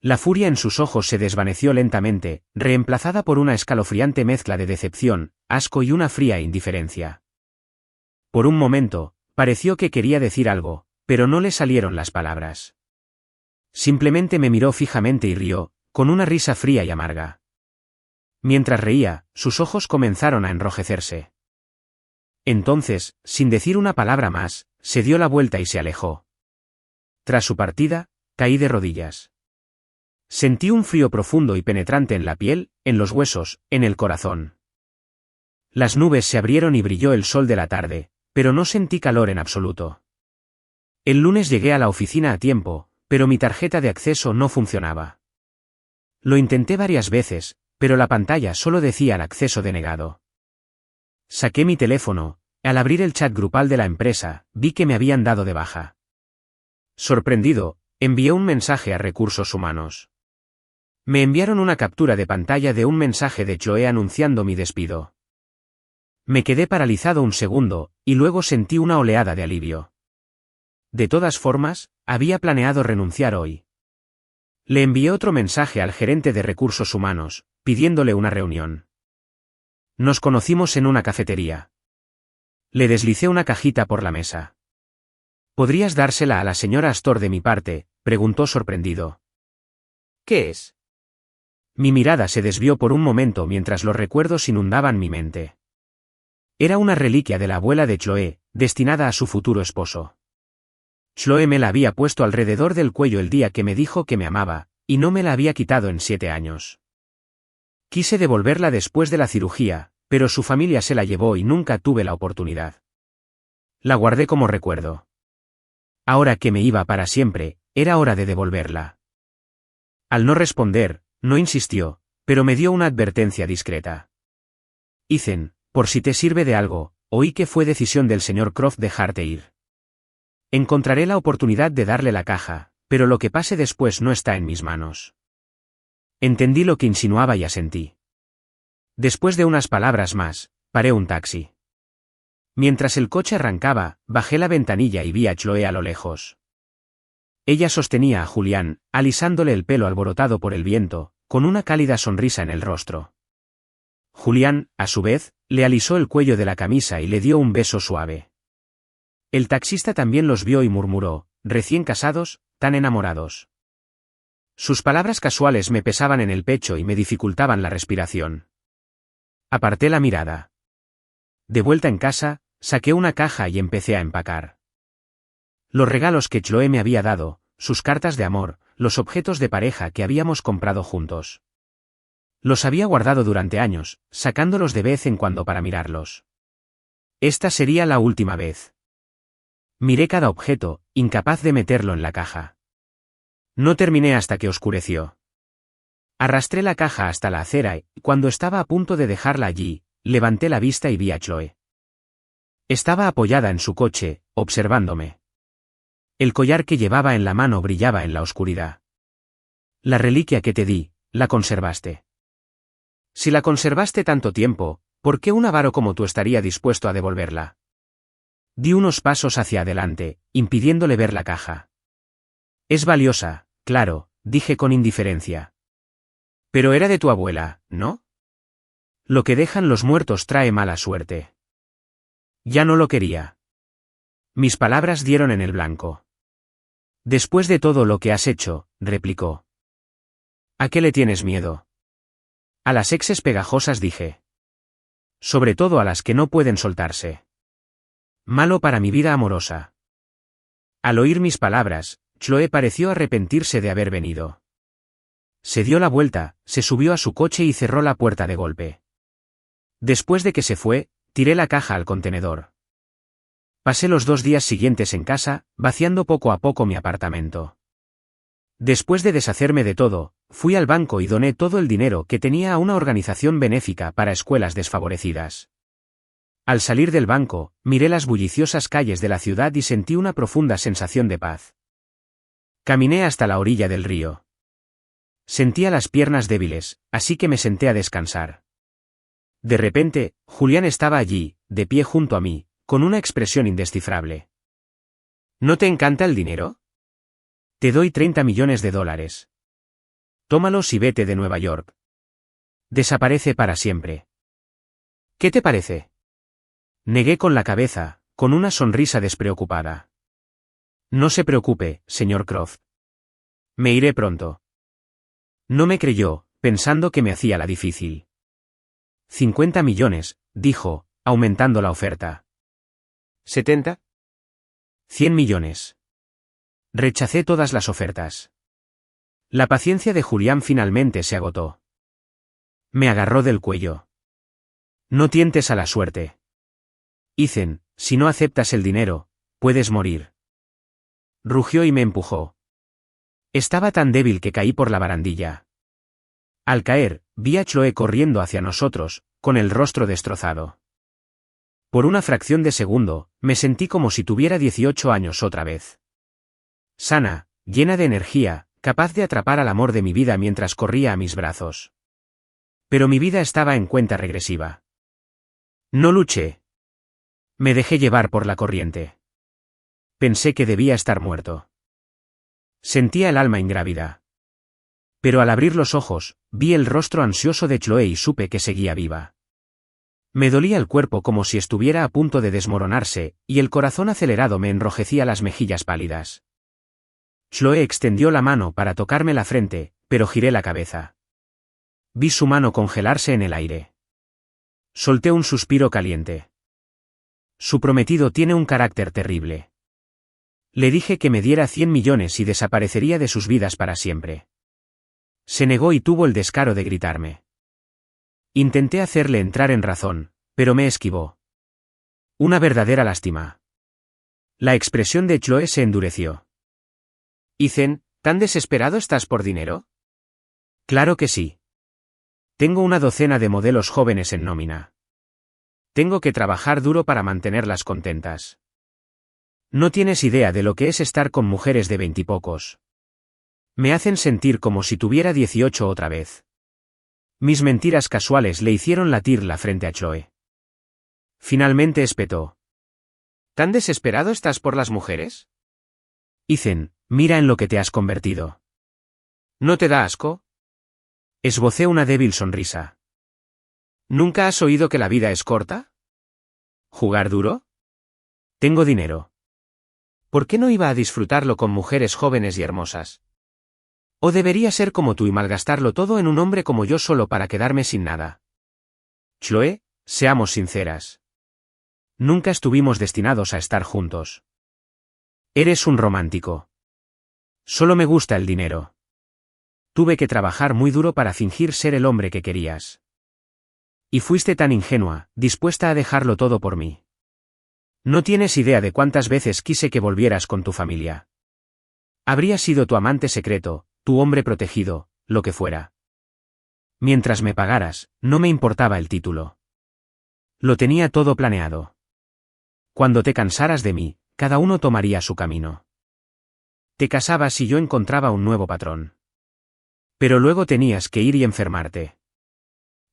La furia en sus ojos se desvaneció lentamente, reemplazada por una escalofriante mezcla de decepción, asco y una fría indiferencia. Por un momento, pareció que quería decir algo, pero no le salieron las palabras. Simplemente me miró fijamente y rió, con una risa fría y amarga. Mientras reía, sus ojos comenzaron a enrojecerse. Entonces, sin decir una palabra más, se dio la vuelta y se alejó. Tras su partida, caí de rodillas. Sentí un frío profundo y penetrante en la piel, en los huesos, en el corazón. Las nubes se abrieron y brilló el sol de la tarde, pero no sentí calor en absoluto. El lunes llegué a la oficina a tiempo, pero mi tarjeta de acceso no funcionaba. Lo intenté varias veces, pero la pantalla solo decía el acceso denegado. Saqué mi teléfono, al abrir el chat grupal de la empresa, vi que me habían dado de baja. Sorprendido, envié un mensaje a Recursos Humanos. Me enviaron una captura de pantalla de un mensaje de Chloe anunciando mi despido. Me quedé paralizado un segundo, y luego sentí una oleada de alivio. De todas formas, había planeado renunciar hoy. Le envié otro mensaje al gerente de Recursos Humanos, pidiéndole una reunión. Nos conocimos en una cafetería. Le deslicé una cajita por la mesa. ¿Podrías dársela a la señora Astor de mi parte?, preguntó sorprendido. ¿Qué es? Mi mirada se desvió por un momento mientras los recuerdos inundaban mi mente. Era una reliquia de la abuela de Chloe, destinada a su futuro esposo. Chloe me la había puesto alrededor del cuello el día que me dijo que me amaba, y no me la había quitado en 7 años. Quise devolverla después de la cirugía, pero su familia se la llevó y nunca tuve la oportunidad. La guardé como recuerdo. Ahora que me iba para siempre, era hora de devolverla. Al no responder, no insistió, pero me dio una advertencia discreta. Ethan, por si te sirve de algo, oí que fue decisión del señor Croft dejarte ir. Encontraré la oportunidad de darle la caja, pero lo que pase después no está en mis manos. Entendí lo que insinuaba y asentí. Después de unas palabras más, paré un taxi. Mientras el coche arrancaba, bajé la ventanilla y vi a Chloe a lo lejos. Ella sostenía a Julián, alisándole el pelo alborotado por el viento, con una cálida sonrisa en el rostro. Julián, a su vez, le alisó el cuello de la camisa y le dio un beso suave. El taxista también los vio y murmuró, recién casados, tan enamorados. Sus palabras casuales me pesaban en el pecho y me dificultaban la respiración. Aparté la mirada. De vuelta en casa, saqué una caja y empecé a empacar. Los regalos que Chloe me había dado, sus cartas de amor, los objetos de pareja que habíamos comprado juntos. Los había guardado durante años, sacándolos de vez en cuando para mirarlos. Esta sería la última vez. Miré cada objeto, incapaz de meterlo en la caja. No terminé hasta que oscureció. Arrastré la caja hasta la acera y, cuando estaba a punto de dejarla allí, levanté la vista y vi a Chloe. Estaba apoyada en su coche, observándome. El collar que llevaba en la mano brillaba en la oscuridad. La reliquia que te di, la conservaste. Si la conservaste tanto tiempo, ¿por qué un avaro como tú estaría dispuesto a devolverla? Di unos pasos hacia adelante, impidiéndole ver la caja. Es valiosa, claro, dije con indiferencia. Pero era de tu abuela, ¿no? Lo que dejan los muertos trae mala suerte. Ya no lo quería. Mis palabras dieron en el blanco. Después de todo lo que has hecho, replicó. ¿A qué le tienes miedo? A las exes pegajosas, dije. Sobre todo a las que no pueden soltarse. Malo para mi vida amorosa. Al oír mis palabras, Chloe pareció arrepentirse de haber venido. Se dio la vuelta, se subió a su coche y cerró la puerta de golpe. Después de que se fue, tiré la caja al contenedor. Pasé los 2 días siguientes en casa, vaciando poco a poco mi apartamento. Después de deshacerme de todo, fui al banco y doné todo el dinero que tenía a una organización benéfica para escuelas desfavorecidas. Al salir del banco, miré las bulliciosas calles de la ciudad y sentí una profunda sensación de paz. Caminé hasta la orilla del río. Sentía las piernas débiles, así que me senté a descansar. De repente, Julián estaba allí, de pie junto a mí, con una expresión indescifrable. ¿No te encanta el dinero? Te doy $30 millones. Tómalos y vete de Nueva York. Desaparece para siempre. ¿Qué te parece? Negué con la cabeza, con una sonrisa despreocupada. No se preocupe, señor Croft. Me iré pronto. No me creyó, pensando que me hacía la difícil. 50 millones, dijo, aumentando la oferta. ¿70? 100 millones. Rechacé todas las ofertas. La paciencia de Julián finalmente se agotó. Me agarró del cuello. No tientes a la suerte. Ethan, si no aceptas el dinero, puedes morir. Rugió y me empujó. Estaba tan débil que caí por la barandilla. Al caer, vi a Chloe corriendo hacia nosotros, con el rostro destrozado. Por una fracción de segundo, me sentí como si tuviera 18 años otra vez. Sana, llena de energía, capaz de atrapar al amor de mi vida mientras corría a mis brazos. Pero mi vida estaba en cuenta regresiva. No luché. Me dejé llevar por la corriente. Pensé que debía estar muerto. Sentía el alma ingrávida. Pero al abrir los ojos, vi el rostro ansioso de Chloe y supe que seguía viva. Me dolía el cuerpo como si estuviera a punto de desmoronarse, y el corazón acelerado me enrojecía las mejillas pálidas. Chloe extendió la mano para tocarme la frente, pero giré la cabeza. Vi su mano congelarse en el aire. Solté un suspiro caliente. Su prometido tiene un carácter terrible. Le dije que me diera 100 millones y desaparecería de sus vidas para siempre. Se negó y tuvo el descaro de gritarme. Intenté hacerle entrar en razón, pero me esquivó. Una verdadera lástima. La expresión de Chloe se endureció. Ethan, ¿tan desesperado estás por dinero? Claro que sí. Tengo una docena de modelos jóvenes en nómina. Tengo que trabajar duro para mantenerlas contentas. No tienes idea de lo que es estar con mujeres de 20 y pocos. Me hacen sentir como si tuviera 18 otra vez. Mis mentiras casuales le hicieron latir la frente a Chloe. Finalmente espetó. ¿Tan desesperado estás por las mujeres? Ethan, mira en lo que te has convertido. ¿No te da asco? Esbocé una débil sonrisa. ¿Nunca has oído que la vida es corta? ¿Jugar duro? Tengo dinero. ¿Por qué no iba a disfrutarlo con mujeres jóvenes y hermosas? ¿O debería ser como tú y malgastarlo todo en un hombre como yo solo para quedarme sin nada? Chloe, seamos sinceras. Nunca estuvimos destinados a estar juntos. Eres un romántico. Solo me gusta el dinero. Tuve que trabajar muy duro para fingir ser el hombre que querías. Y fuiste tan ingenua, dispuesta a dejarlo todo por mí. No tienes idea de cuántas veces quise que volvieras con tu familia. Habría sido tu amante secreto, tu hombre protegido, lo que fuera. Mientras me pagaras, no me importaba el título. Lo tenía todo planeado. Cuando te cansaras de mí, cada uno tomaría su camino. Te casabas y yo encontraba un nuevo patrón. Pero luego tenías que ir y enfermarte.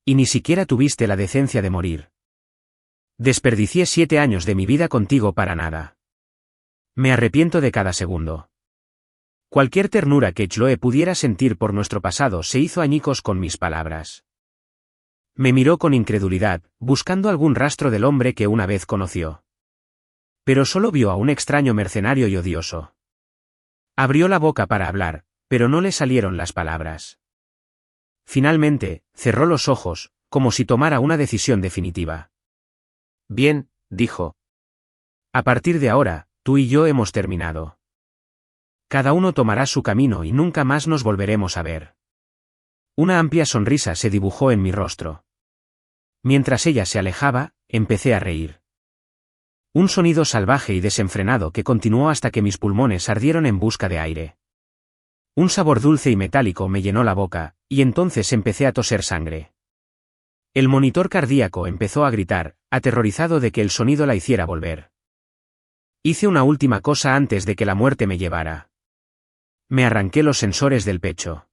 Y ni siquiera tuviste la decencia de morir. Desperdicié 7 años de mi vida contigo para nada. Me arrepiento de cada segundo. Cualquier ternura que Chloe pudiera sentir por nuestro pasado se hizo añicos con mis palabras. Me miró con incredulidad, buscando algún rastro del hombre que una vez conoció. Pero solo vio a un extraño mercenario y odioso. Abrió la boca para hablar, pero no le salieron las palabras. Finalmente, cerró los ojos, como si tomara una decisión definitiva. Bien, dijo. A partir de ahora, tú y yo hemos terminado. Cada uno tomará su camino y nunca más nos volveremos a ver. Una amplia sonrisa se dibujó en mi rostro. Mientras ella se alejaba, empecé a reír. Un sonido salvaje y desenfrenado que continuó hasta que mis pulmones ardieron en busca de aire. Un sabor dulce y metálico me llenó la boca, y entonces empecé a toser sangre. El monitor cardíaco empezó a gritar, aterrorizado de que el sonido la hiciera volver. Hice una última cosa antes de que la muerte me llevara. Me arranqué los sensores del pecho.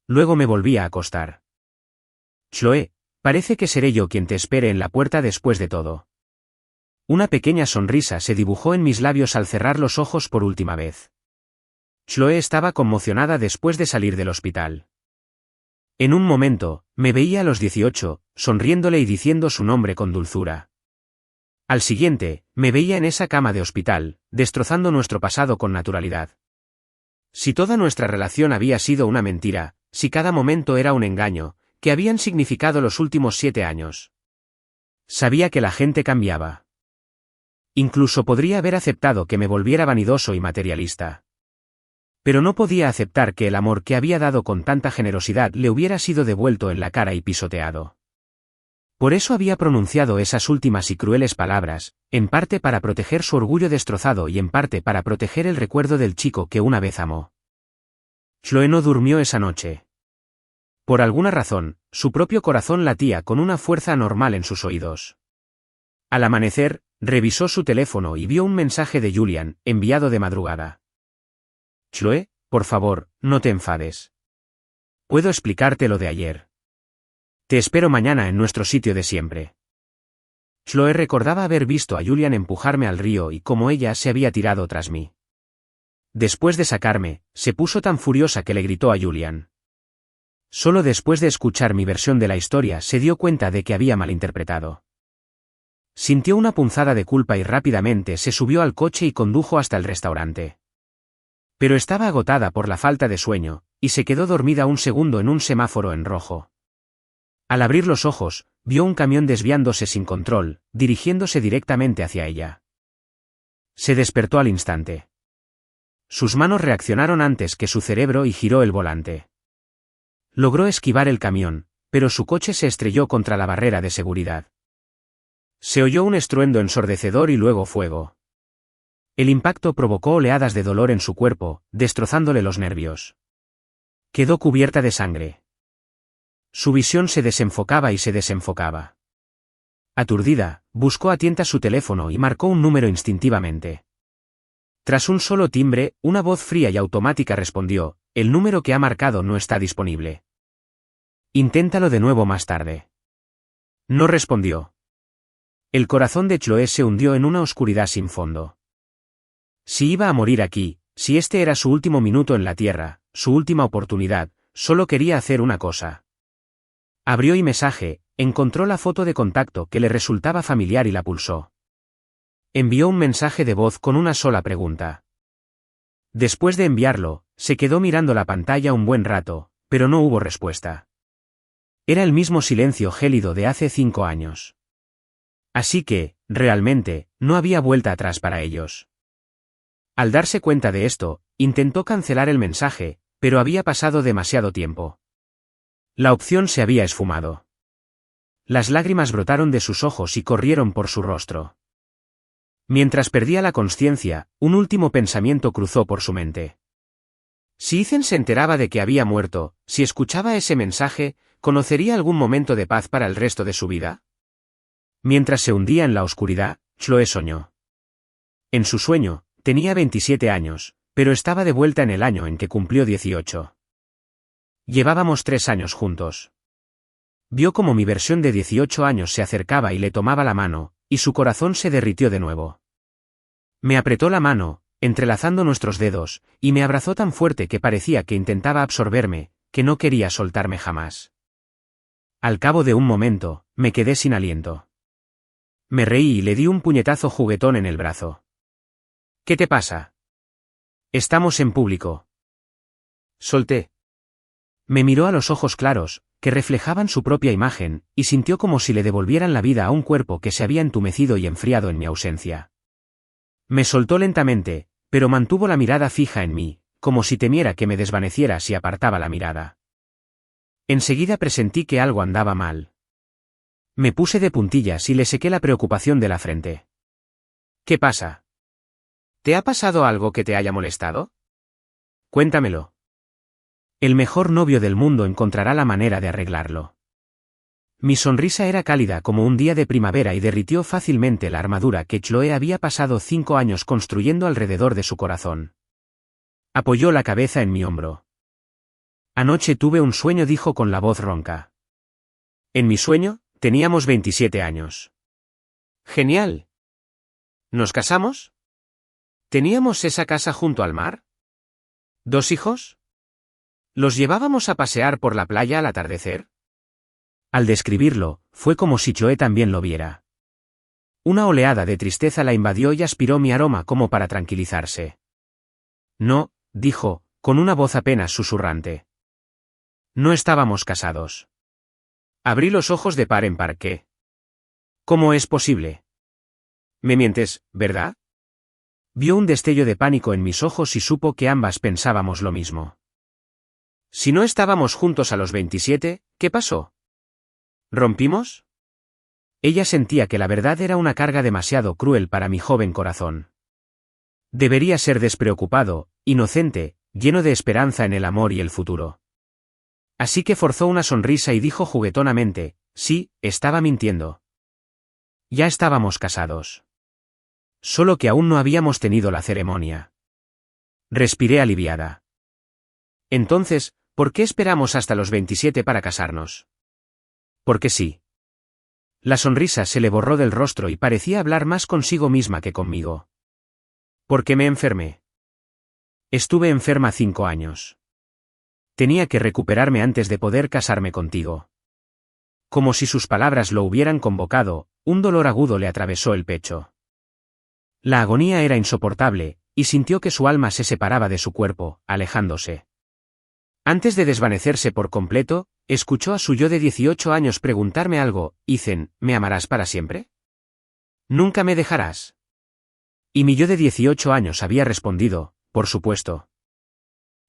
Luego me volví a acostar. Chloe, parece que seré yo quien te espere en la puerta después de todo. Una pequeña sonrisa se dibujó en mis labios al cerrar los ojos por última vez. Chloe estaba conmocionada después de salir del hospital. En un momento, me veía a los 18, sonriéndole y diciendo su nombre con dulzura. Al siguiente, me veía en esa cama de hospital, destrozando nuestro pasado con naturalidad. Si toda nuestra relación había sido una mentira, si cada momento era un engaño, ¿qué habían significado los últimos 7 años? Sabía que la gente cambiaba. Incluso podría haber aceptado que me volviera vanidoso y materialista. Pero no podía aceptar que el amor que había dado con tanta generosidad le hubiera sido devuelto en la cara y pisoteado. Por eso había pronunciado esas últimas y crueles palabras, en parte para proteger su orgullo destrozado y en parte para proteger el recuerdo del chico que una vez amó. Chloe no durmió esa noche. Por alguna razón, su propio corazón latía con una fuerza anormal en sus oídos. Al amanecer, revisó su teléfono y vio un mensaje de Julian, enviado de madrugada. Chloe, por favor, no te enfades. Puedo explicarte lo de ayer. Te espero mañana en nuestro sitio de siempre. Chloe recordaba haber visto a Julian empujarme al río y cómo ella se había tirado tras mí. Después de sacarme, se puso tan furiosa que le gritó a Julian. Solo después de escuchar mi versión de la historia se dio cuenta de que había malinterpretado. Sintió una punzada de culpa y rápidamente se subió al coche y condujo hasta el restaurante. Pero estaba agotada por la falta de sueño, y se quedó dormida un segundo en un semáforo en rojo. Al abrir los ojos, vio un camión desviándose sin control, dirigiéndose directamente hacia ella. Se despertó al instante. Sus manos reaccionaron antes que su cerebro y giró el volante. Logró esquivar el camión, pero su coche se estrelló contra la barrera de seguridad. Se oyó un estruendo ensordecedor y luego fuego. El impacto provocó oleadas de dolor en su cuerpo, destrozándole los nervios. Quedó cubierta de sangre. Su visión se desenfocaba y se desenfocaba. Aturdida, buscó a tientas su teléfono y marcó un número instintivamente. Tras un solo timbre, una voz fría y automática respondió: «El número que ha marcado no está disponible. Inténtalo de nuevo más tarde». No respondió. El corazón de Chloe se hundió en una oscuridad sin fondo. Si iba a morir aquí, si este era su último minuto en la Tierra, su última oportunidad, solo quería hacer una cosa. Abrió iMessage, encontró la foto de contacto que le resultaba familiar y la pulsó. Envió un mensaje de voz con una sola pregunta. Después de enviarlo, se quedó mirando la pantalla un buen rato, pero no hubo respuesta. Era el mismo silencio gélido de hace 5 años. Así que, realmente, no había vuelta atrás para ellos. Al darse cuenta de esto, intentó cancelar el mensaje, pero había pasado demasiado tiempo. La opción se había esfumado. Las lágrimas brotaron de sus ojos y corrieron por su rostro. Mientras perdía la consciencia, un último pensamiento cruzó por su mente. Si Ethan se enteraba de que había muerto, si escuchaba ese mensaje, ¿conocería algún momento de paz para el resto de su vida? Mientras se hundía en la oscuridad, Chloe soñó. En su sueño, tenía 27 años, pero estaba de vuelta en el año en que cumplió 18. Llevábamos 3 años juntos. Vio como mi versión de 18 años se acercaba y le tomaba la mano, y su corazón se derritió de nuevo. Me apretó la mano, entrelazando nuestros dedos, y me abrazó tan fuerte que parecía que intentaba absorberme, que no quería soltarme jamás. Al cabo de un momento, me quedé sin aliento. Me reí y le di un puñetazo juguetón en el brazo. ¿Qué te pasa? Estamos en público. Solté. Me miró a los ojos claros, que reflejaban su propia imagen, y sintió como si le devolvieran la vida a un cuerpo que se había entumecido y enfriado en mi ausencia. Me soltó lentamente, pero mantuvo la mirada fija en mí, como si temiera que me desvaneciera si apartaba la mirada. Enseguida presentí que algo andaba mal. Me puse de puntillas y le sequé la preocupación de la frente. ¿Qué pasa? ¿Te ha pasado algo que te haya molestado? Cuéntamelo. El mejor novio del mundo encontrará la manera de arreglarlo. Mi sonrisa era cálida como un día de primavera y derritió fácilmente la armadura que Chloe había pasado 5 años construyendo alrededor de su corazón. Apoyó la cabeza en mi hombro. Anoche tuve un sueño, dijo con la voz ronca. En mi sueño, teníamos 27 años. Genial. ¿Nos casamos? ¿Teníamos esa casa junto al mar? ¿2 hijos? ¿Los llevábamos a pasear por la playa al atardecer? Al describirlo, fue como si Chloe también lo viera. Una oleada de tristeza la invadió y aspiró mi aroma como para tranquilizarse. No, dijo, con una voz apenas susurrante. No estábamos casados. Abrí los ojos de par en par. ¿Qué? ¿Cómo es posible? Me mientes, ¿verdad? Vio un destello de pánico en mis ojos y supo que ambas pensábamos lo mismo. Si no estábamos juntos a los 27, ¿qué pasó? ¿Rompimos? Ella sentía que la verdad era una carga demasiado cruel para mi joven corazón. Debería ser despreocupado, inocente, lleno de esperanza en el amor y el futuro. Así que forzó una sonrisa y dijo juguetonamente, sí, estaba mintiendo. Ya estábamos casados. Solo que aún no habíamos tenido la ceremonia. Respiré aliviada. Entonces, ¿por qué esperamos hasta los 27 para casarnos? Porque sí. La sonrisa se le borró del rostro y parecía hablar más consigo misma que conmigo. Porque me enfermé. Estuve enferma 5 años. Tenía que recuperarme antes de poder casarme contigo. Como si sus palabras lo hubieran convocado, un dolor agudo le atravesó el pecho. La agonía era insoportable, y sintió que su alma se separaba de su cuerpo, alejándose. Antes de desvanecerse por completo, escuchó a su yo de 18 años preguntarme algo: Ethan, ¿me amarás para siempre? ¿Nunca me dejarás? Y mi yo de 18 años había respondido, por supuesto.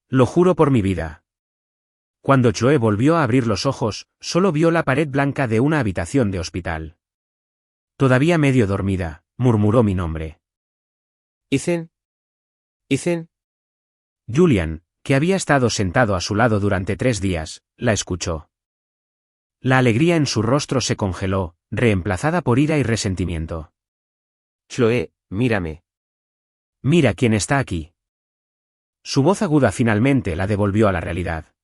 Lo juro por mi vida. Cuando Chloe volvió a abrir los ojos, solo vio la pared blanca de una habitación de hospital. Todavía medio dormida, murmuró mi nombre. Ethan. Ethan. Julian, que había estado sentado a su lado durante 3 días, la escuchó. La alegría en su rostro se congeló, reemplazada por ira y resentimiento. Chloe, mírame. Mira quién está aquí. Su voz aguda finalmente la devolvió a la realidad.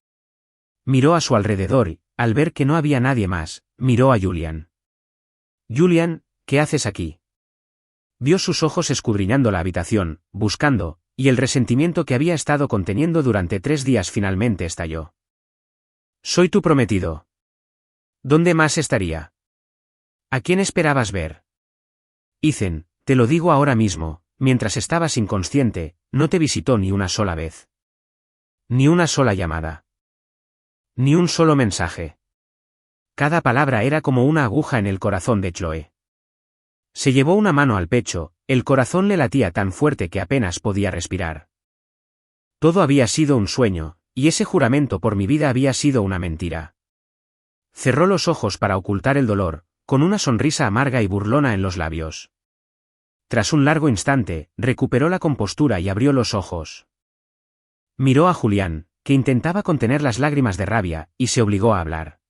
Miró a su alrededor y, al ver que no había nadie más, miró a Julian. Julian, ¿qué haces aquí? Vio sus ojos escudriñando la habitación, buscando, y el resentimiento que había estado conteniendo durante 3 días finalmente estalló. Soy tu prometido. ¿Dónde más estaría? ¿A quién esperabas ver? Ethan, te lo digo ahora mismo, mientras estabas inconsciente, no te visitó ni una sola vez. Ni una sola llamada. Ni un solo mensaje. Cada palabra era como una aguja en el corazón de Chloe. Se llevó una mano al pecho, el corazón le latía tan fuerte que apenas podía respirar. Todo había sido un sueño, y ese juramento por mi vida había sido una mentira. Cerró los ojos para ocultar el dolor, con una sonrisa amarga y burlona en los labios. Tras un largo instante, recuperó la compostura y abrió los ojos. Miró a Julián, que intentaba contener las lágrimas de rabia, y se obligó a hablar.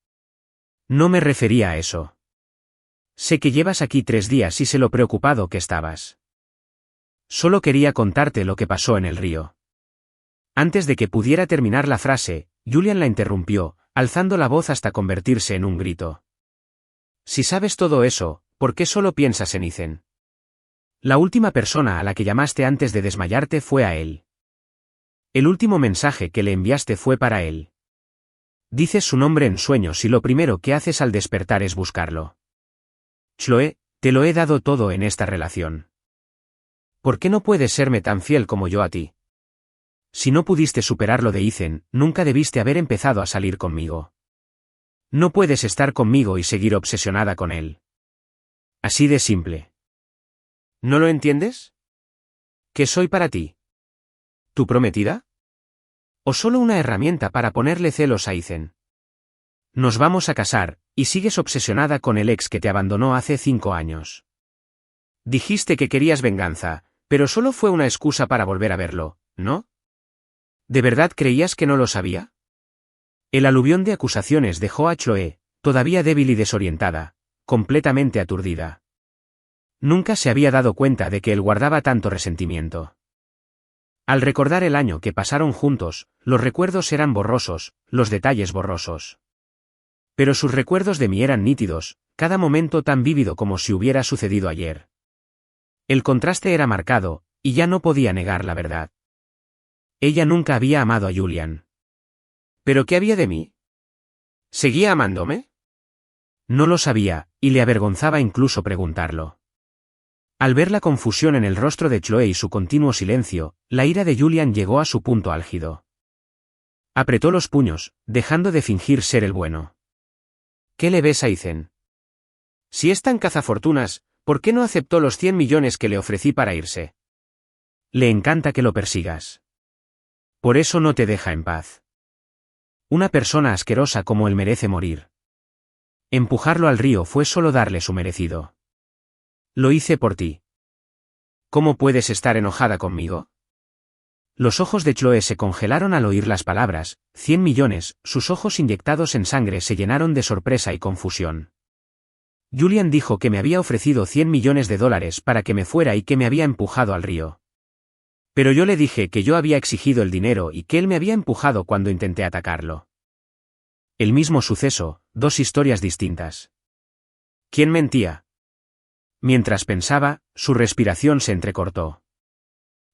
No me refería a eso. Sé que llevas aquí 3 días y sé lo preocupado que estabas. Solo quería contarte lo que pasó en el río. Antes de que pudiera terminar la frase, Julian la interrumpió, alzando la voz hasta convertirse en un grito. Si sabes todo eso, ¿por qué solo piensas en Ethan? La última persona a la que llamaste antes de desmayarte fue a él. El último mensaje que le enviaste fue para él. Dices su nombre en sueños y lo primero que haces al despertar es buscarlo. Chloe, te lo he dado todo en esta relación. ¿Por qué no puedes serme tan fiel como yo a ti? Si no pudiste superar lo de Ethan, nunca debiste haber empezado a salir conmigo. No puedes estar conmigo y seguir obsesionada con él. Así de simple. ¿No lo entiendes? ¿Qué soy para ti? ¿Tu prometida? ¿O solo una herramienta para ponerle celos a Ethan? Nos vamos a casar, y sigues obsesionada con el ex que te abandonó hace 5 años. Dijiste que querías venganza, pero solo fue una excusa para volver a verlo, ¿no? ¿De verdad creías que no lo sabía? El aluvión de acusaciones dejó a Chloe, todavía débil y desorientada, completamente aturdida. Nunca se había dado cuenta de que él guardaba tanto resentimiento. Al recordar el año que pasaron juntos, los recuerdos eran borrosos, los detalles borrosos. Pero sus recuerdos de mí eran nítidos, cada momento tan vívido como si hubiera sucedido ayer. El contraste era marcado, y ya no podía negar la verdad. Ella nunca había amado a Julian. ¿Pero qué había de mí? ¿Seguía amándome? No lo sabía, y le avergonzaba incluso preguntarlo. Al ver la confusión en el rostro de Chloe y su continuo silencio, la ira de Julian llegó a su punto álgido. Apretó los puños, dejando de fingir ser el bueno. ¿Qué le ves a Ethan? Si es tan cazafortunas, ¿por qué no aceptó los 100 millones que le ofrecí para irse? Le encanta que lo persigas. Por eso no te deja en paz. Una persona asquerosa como él merece morir. Empujarlo al río fue solo darle su merecido. Lo hice por ti. ¿Cómo puedes estar enojada conmigo? Los ojos de Chloe se congelaron al oír las palabras, 100 millones, sus ojos inyectados en sangre se llenaron de sorpresa y confusión. Julian dijo que me había ofrecido 100 millones de dólares para que me fuera y que me había empujado al río. Pero yo le dije que yo había exigido el dinero y que él me había empujado cuando intenté atacarlo. El mismo suceso, dos historias distintas. ¿Quién mentía? Mientras pensaba, su respiración se entrecortó.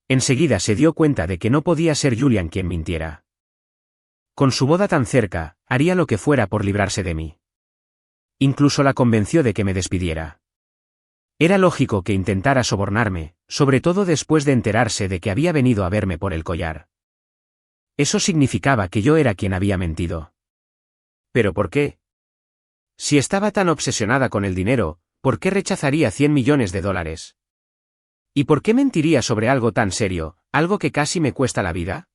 Enseguida se dio cuenta de que no podía ser Julian quien mintiera. Con su boda tan cerca, haría lo que fuera por librarse de mí. Incluso la convenció de que me despidiera. Era lógico que intentara sobornarme, sobre todo después de enterarse de que había venido a verme por el collar. Eso significaba que yo era quien había mentido. ¿Pero por qué? Si estaba tan obsesionada con el dinero, ¿por qué rechazaría 100 millones de dólares? ¿Y por qué mentiría sobre algo tan serio, algo que casi me cuesta la vida?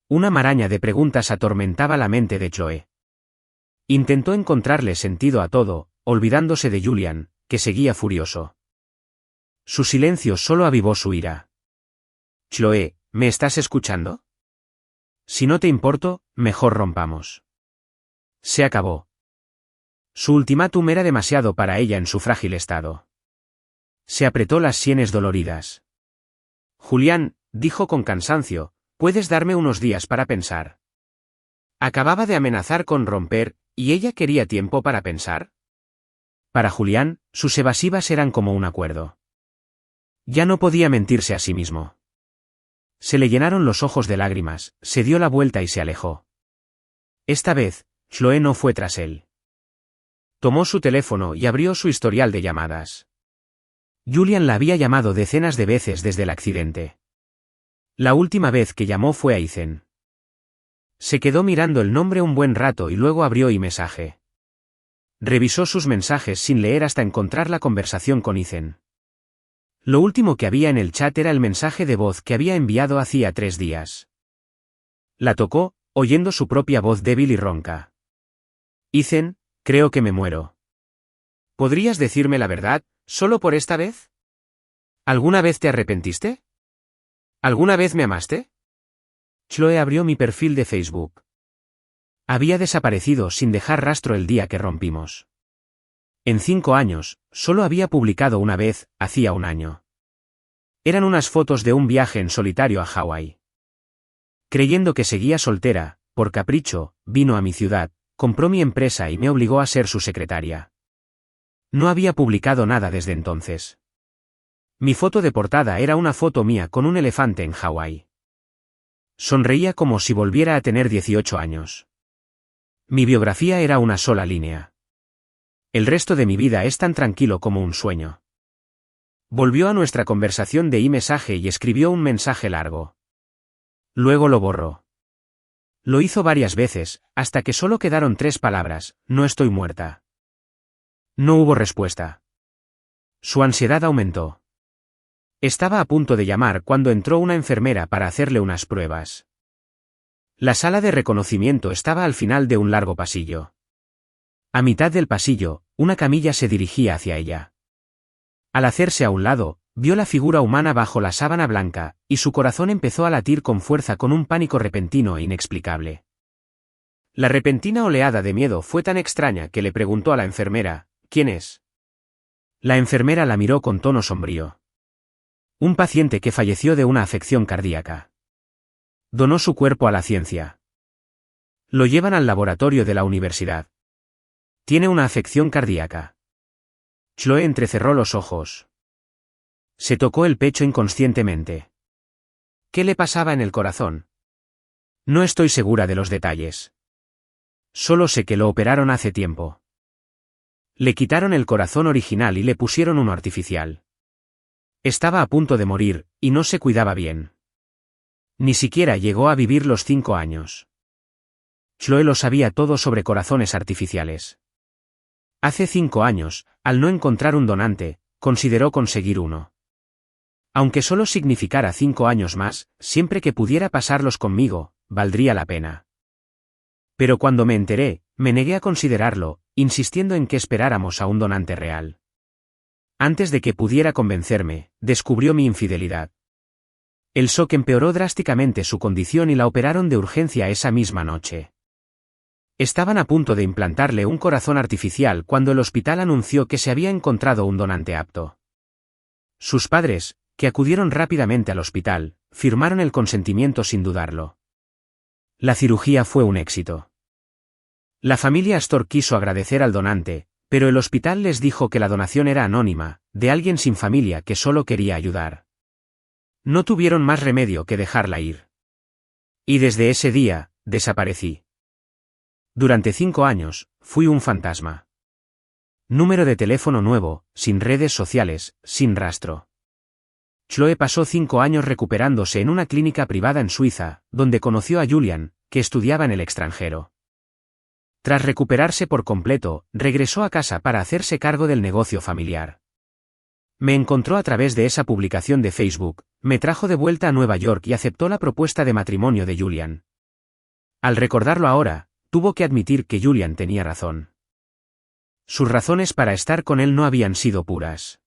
Una maraña de preguntas atormentaba la mente de Chloe. Intentó encontrarle sentido a todo, olvidándose de Julian, que seguía furioso. Su silencio solo avivó su ira. Chloe, ¿me estás escuchando? Si no te importo, mejor rompamos. Se acabó. Su ultimátum era demasiado para ella en su frágil estado. Se apretó las sienes doloridas. Julián, dijo con cansancio, ¿puedes darme unos días para pensar? Acababa de amenazar con romper, ¿y ella quería tiempo para pensar? Para Julián, sus evasivas eran como un acuerdo. Ya no podía mentirse a sí mismo. Se le llenaron los ojos de lágrimas, se dio la vuelta y se alejó. Esta vez, Chloe no fue tras él. Tomó su teléfono y abrió su historial de llamadas. Julian la había llamado decenas de veces desde el accidente. La última vez que llamó fue a Ethan. Se quedó mirando el nombre un buen rato y luego abrió iMessage. Revisó sus mensajes sin leer hasta encontrar la conversación con Ethan. Lo último que había en el chat era el mensaje de voz que había enviado hacía 3 días. La tocó, oyendo su propia voz débil y ronca. Ethan, creo que me muero. ¿Podrías decirme la verdad, solo por esta vez? ¿Alguna vez te arrepentiste? ¿Alguna vez me amaste? Chloe abrió mi perfil de Facebook. Había desaparecido sin dejar rastro el día que rompimos. En 5 años, solo había publicado una vez, hacía un año. Eran unas fotos de un viaje en solitario a Hawái. Creyendo que seguía soltera, por capricho, vino a mi ciudad, compró mi empresa y me obligó a ser su secretaria. No había publicado nada desde entonces. Mi foto de portada era una foto mía con un elefante en Hawái. Sonreía como si volviera a tener 18 años. Mi biografía era una sola línea. El resto de mi vida es tan tranquilo como un sueño. Volvió a nuestra conversación de iMessage y escribió un mensaje largo. Luego lo borró. Lo hizo varias veces, hasta que solo quedaron 3 palabras: no estoy muerta. No hubo respuesta. Su ansiedad aumentó. Estaba a punto de llamar cuando entró una enfermera para hacerle unas pruebas. La sala de reconocimiento estaba al final de un largo pasillo. A mitad del pasillo, una camilla se dirigía hacia ella. Al hacerse a un lado, vio la figura humana bajo la sábana blanca, y su corazón empezó a latir con fuerza con un pánico repentino e inexplicable. La repentina oleada de miedo fue tan extraña que le preguntó a la enfermera: ¿quién es? La enfermera la miró con tono sombrío. Un paciente que falleció de una afección cardíaca. Donó su cuerpo a la ciencia. Lo llevan al laboratorio de la universidad. Tiene una afección cardíaca. Chloe entrecerró los ojos. Se tocó el pecho inconscientemente. ¿Qué le pasaba en el corazón? No estoy segura de los detalles. Solo sé que lo operaron hace tiempo. Le quitaron el corazón original y le pusieron uno artificial. Estaba a punto de morir, y no se cuidaba bien. Ni siquiera llegó a vivir los 5 años. Chloe lo sabía todo sobre corazones artificiales. Hace 5 años, al no encontrar un donante, consideró conseguir uno. Aunque solo significara 5 años más, siempre que pudiera pasarlos conmigo, valdría la pena. Pero cuando me enteré, me negué a considerarlo, insistiendo en que esperáramos a un donante real. Antes de que pudiera convencerme, descubrió mi infidelidad. El shock empeoró drásticamente su condición y la operaron de urgencia esa misma noche. Estaban a punto de implantarle un corazón artificial cuando el hospital anunció que se había encontrado un donante apto. Sus padres, que acudieron rápidamente al hospital, firmaron el consentimiento sin dudarlo. La cirugía fue un éxito. La familia Astor quiso agradecer al donante, pero el hospital les dijo que la donación era anónima, de alguien sin familia que solo quería ayudar. No tuvieron más remedio que dejarla ir. Y desde ese día, desaparecí. Durante 5 años, fui un fantasma. Número de teléfono nuevo, sin redes sociales, sin rastro. Chloe pasó 5 años recuperándose en una clínica privada en Suiza, donde conoció a Julian, que estudiaba en el extranjero. Tras recuperarse por completo, regresó a casa para hacerse cargo del negocio familiar. Me encontró a través de esa publicación de Facebook, me trajo de vuelta a Nueva York y aceptó la propuesta de matrimonio de Julian. Al recordarlo ahora, tuvo que admitir que Julian tenía razón. Sus razones para estar con él no habían sido puras.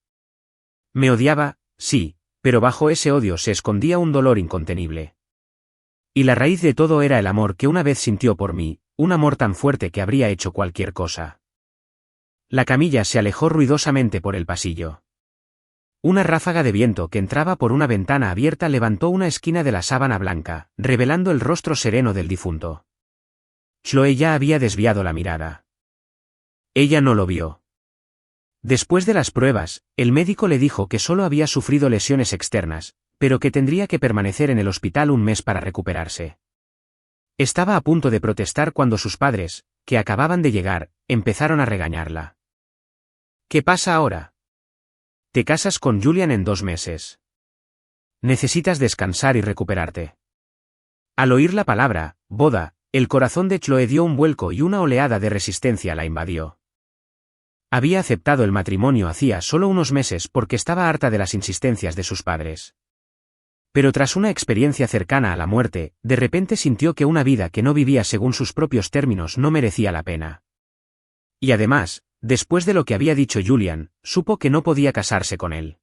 Me odiaba, sí, pero bajo ese odio se escondía un dolor incontenible. Y la raíz de todo era el amor que una vez sintió por mí, un amor tan fuerte que habría hecho cualquier cosa. La camilla se alejó ruidosamente por el pasillo. Una ráfaga de viento que entraba por una ventana abierta levantó una esquina de la sábana blanca, revelando el rostro sereno del difunto. Chloe ya había desviado la mirada. Ella no lo vio. Después de las pruebas, el médico le dijo que solo había sufrido lesiones externas, pero que tendría que permanecer en el hospital un mes para recuperarse. Estaba a punto de protestar cuando sus padres, que acababan de llegar, empezaron a regañarla. ¿Qué pasa ahora? Te casas con Julian en 2 meses. Necesitas descansar y recuperarte. Al oír la palabra, boda, el corazón de Chloe dio un vuelco y una oleada de resistencia la invadió. Había aceptado el matrimonio hacía solo unos meses porque estaba harta de las insistencias de sus padres. Pero tras una experiencia cercana a la muerte, de repente sintió que una vida que no vivía según sus propios términos no merecía la pena. Y además, después de lo que había dicho Julian, supo que no podía casarse con él.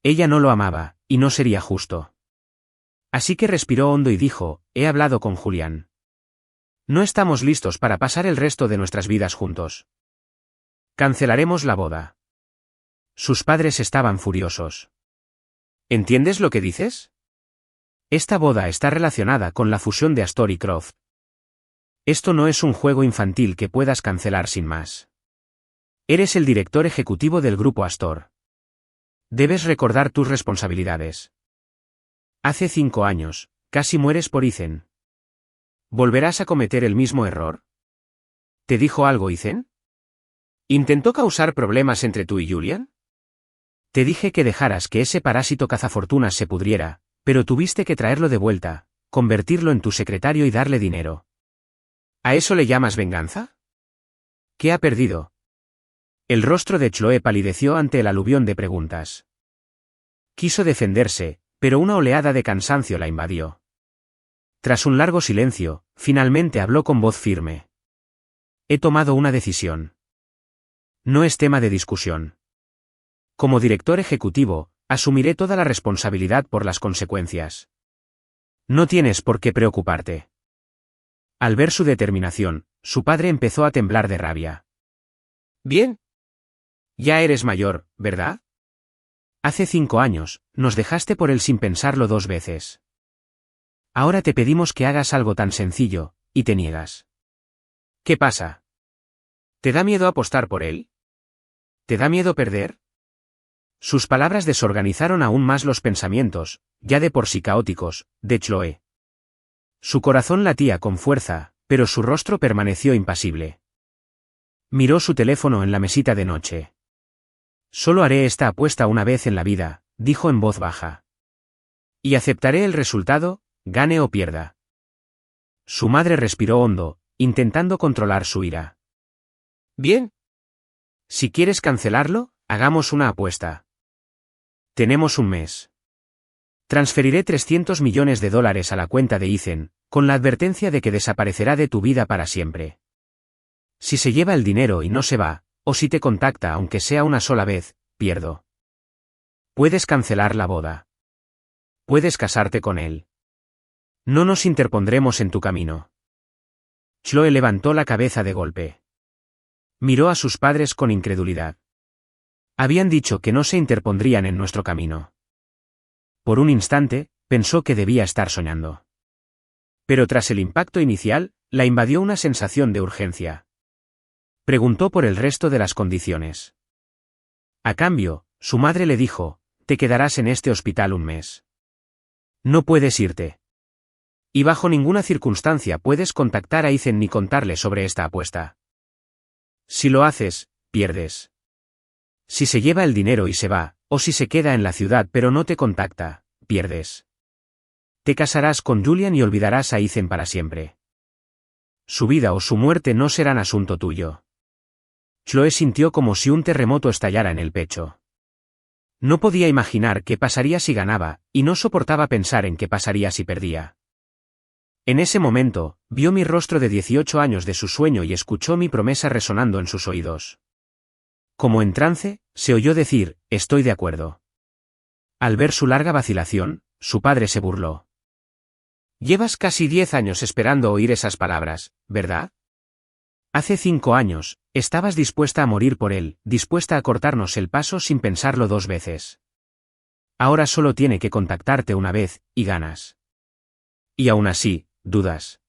Ella no lo amaba, y no sería justo. Así que respiró hondo y dijo: he hablado con Julian. No estamos listos para pasar el resto de nuestras vidas juntos. Cancelaremos la boda. Sus padres estaban furiosos. ¿Entiendes lo que dices? Esta boda está relacionada con la fusión de Astor y Croft. Esto no es un juego infantil que puedas cancelar sin más. Eres el director ejecutivo del grupo Astor. Debes recordar tus responsabilidades. Hace 5 años, casi mueres por Ethan. ¿Volverás a cometer el mismo error? ¿Te dijo algo Ethan? ¿Intentó causar problemas entre tú y Julian? Te dije que dejaras que ese parásito cazafortunas se pudriera, pero tuviste que traerlo de vuelta, convertirlo en tu secretario y darle dinero. ¿A eso le llamas venganza? ¿Qué ha perdido? El rostro de Chloe palideció ante el aluvión de preguntas. Quiso defenderse, pero una oleada de cansancio la invadió. Tras un largo silencio, finalmente habló con voz firme. He tomado una decisión. No es tema de discusión. Como director ejecutivo, asumiré toda la responsabilidad por las consecuencias. No tienes por qué preocuparte. Al ver su determinación, su padre empezó a temblar de rabia. Bien. Ya eres mayor, ¿verdad? Hace 5 años, nos dejaste por él sin pensarlo 2 veces. Ahora te pedimos que hagas algo tan sencillo, y te niegas. ¿Qué pasa? ¿Te da miedo apostar por él? ¿Te da miedo perder? Sus palabras desorganizaron aún más los pensamientos, ya de por sí caóticos, de Chloe. Su corazón latía con fuerza, pero su rostro permaneció impasible. Miró su teléfono en la mesita de noche. Solo haré esta apuesta una vez en la vida, dijo en voz baja. Y aceptaré el resultado, gane o pierda. Su madre respiró hondo, intentando controlar su ira. Bien. Si quieres cancelarlo, hagamos una apuesta. Tenemos un mes. Transferiré $300 millones a la cuenta de Ethan, con la advertencia de que desaparecerá de tu vida para siempre. Si se lleva el dinero y no se va, o si te contacta aunque sea una sola vez, pierdo. Puedes cancelar la boda. Puedes casarte con él. No nos interpondremos en tu camino. Chloe levantó la cabeza de golpe. Miró a sus padres con incredulidad. Habían dicho que no se interpondrían en nuestro camino. Por un instante, pensó que debía estar soñando. Pero tras el impacto inicial, la invadió una sensación de urgencia. Preguntó por el resto de las condiciones. A cambio, su madre le dijo, te quedarás en este hospital un mes. No puedes irte. Y bajo ninguna circunstancia puedes contactar a Ethan ni contarle sobre esta apuesta. Si lo haces, pierdes. Si se lleva el dinero y se va, o si se queda en la ciudad pero no te contacta, pierdes. Te casarás con Julian y olvidarás a Ethan para siempre. Su vida o su muerte no serán asunto tuyo. Chloe sintió como si un terremoto estallara en el pecho. No podía imaginar qué pasaría si ganaba, y no soportaba pensar en qué pasaría si perdía. En ese momento, vio mi rostro de 18 años de su sueño y escuchó mi promesa resonando en sus oídos. Como en trance, se oyó decir, estoy de acuerdo. Al ver su larga vacilación, su padre se burló. Llevas casi 10 años esperando oír esas palabras, ¿verdad? Hace 5 años, estabas dispuesta a morir por él, dispuesta a cortarnos el paso sin pensarlo 2 veces. Ahora solo tiene que contactarte una vez, y ganas. Y aún así, dudas.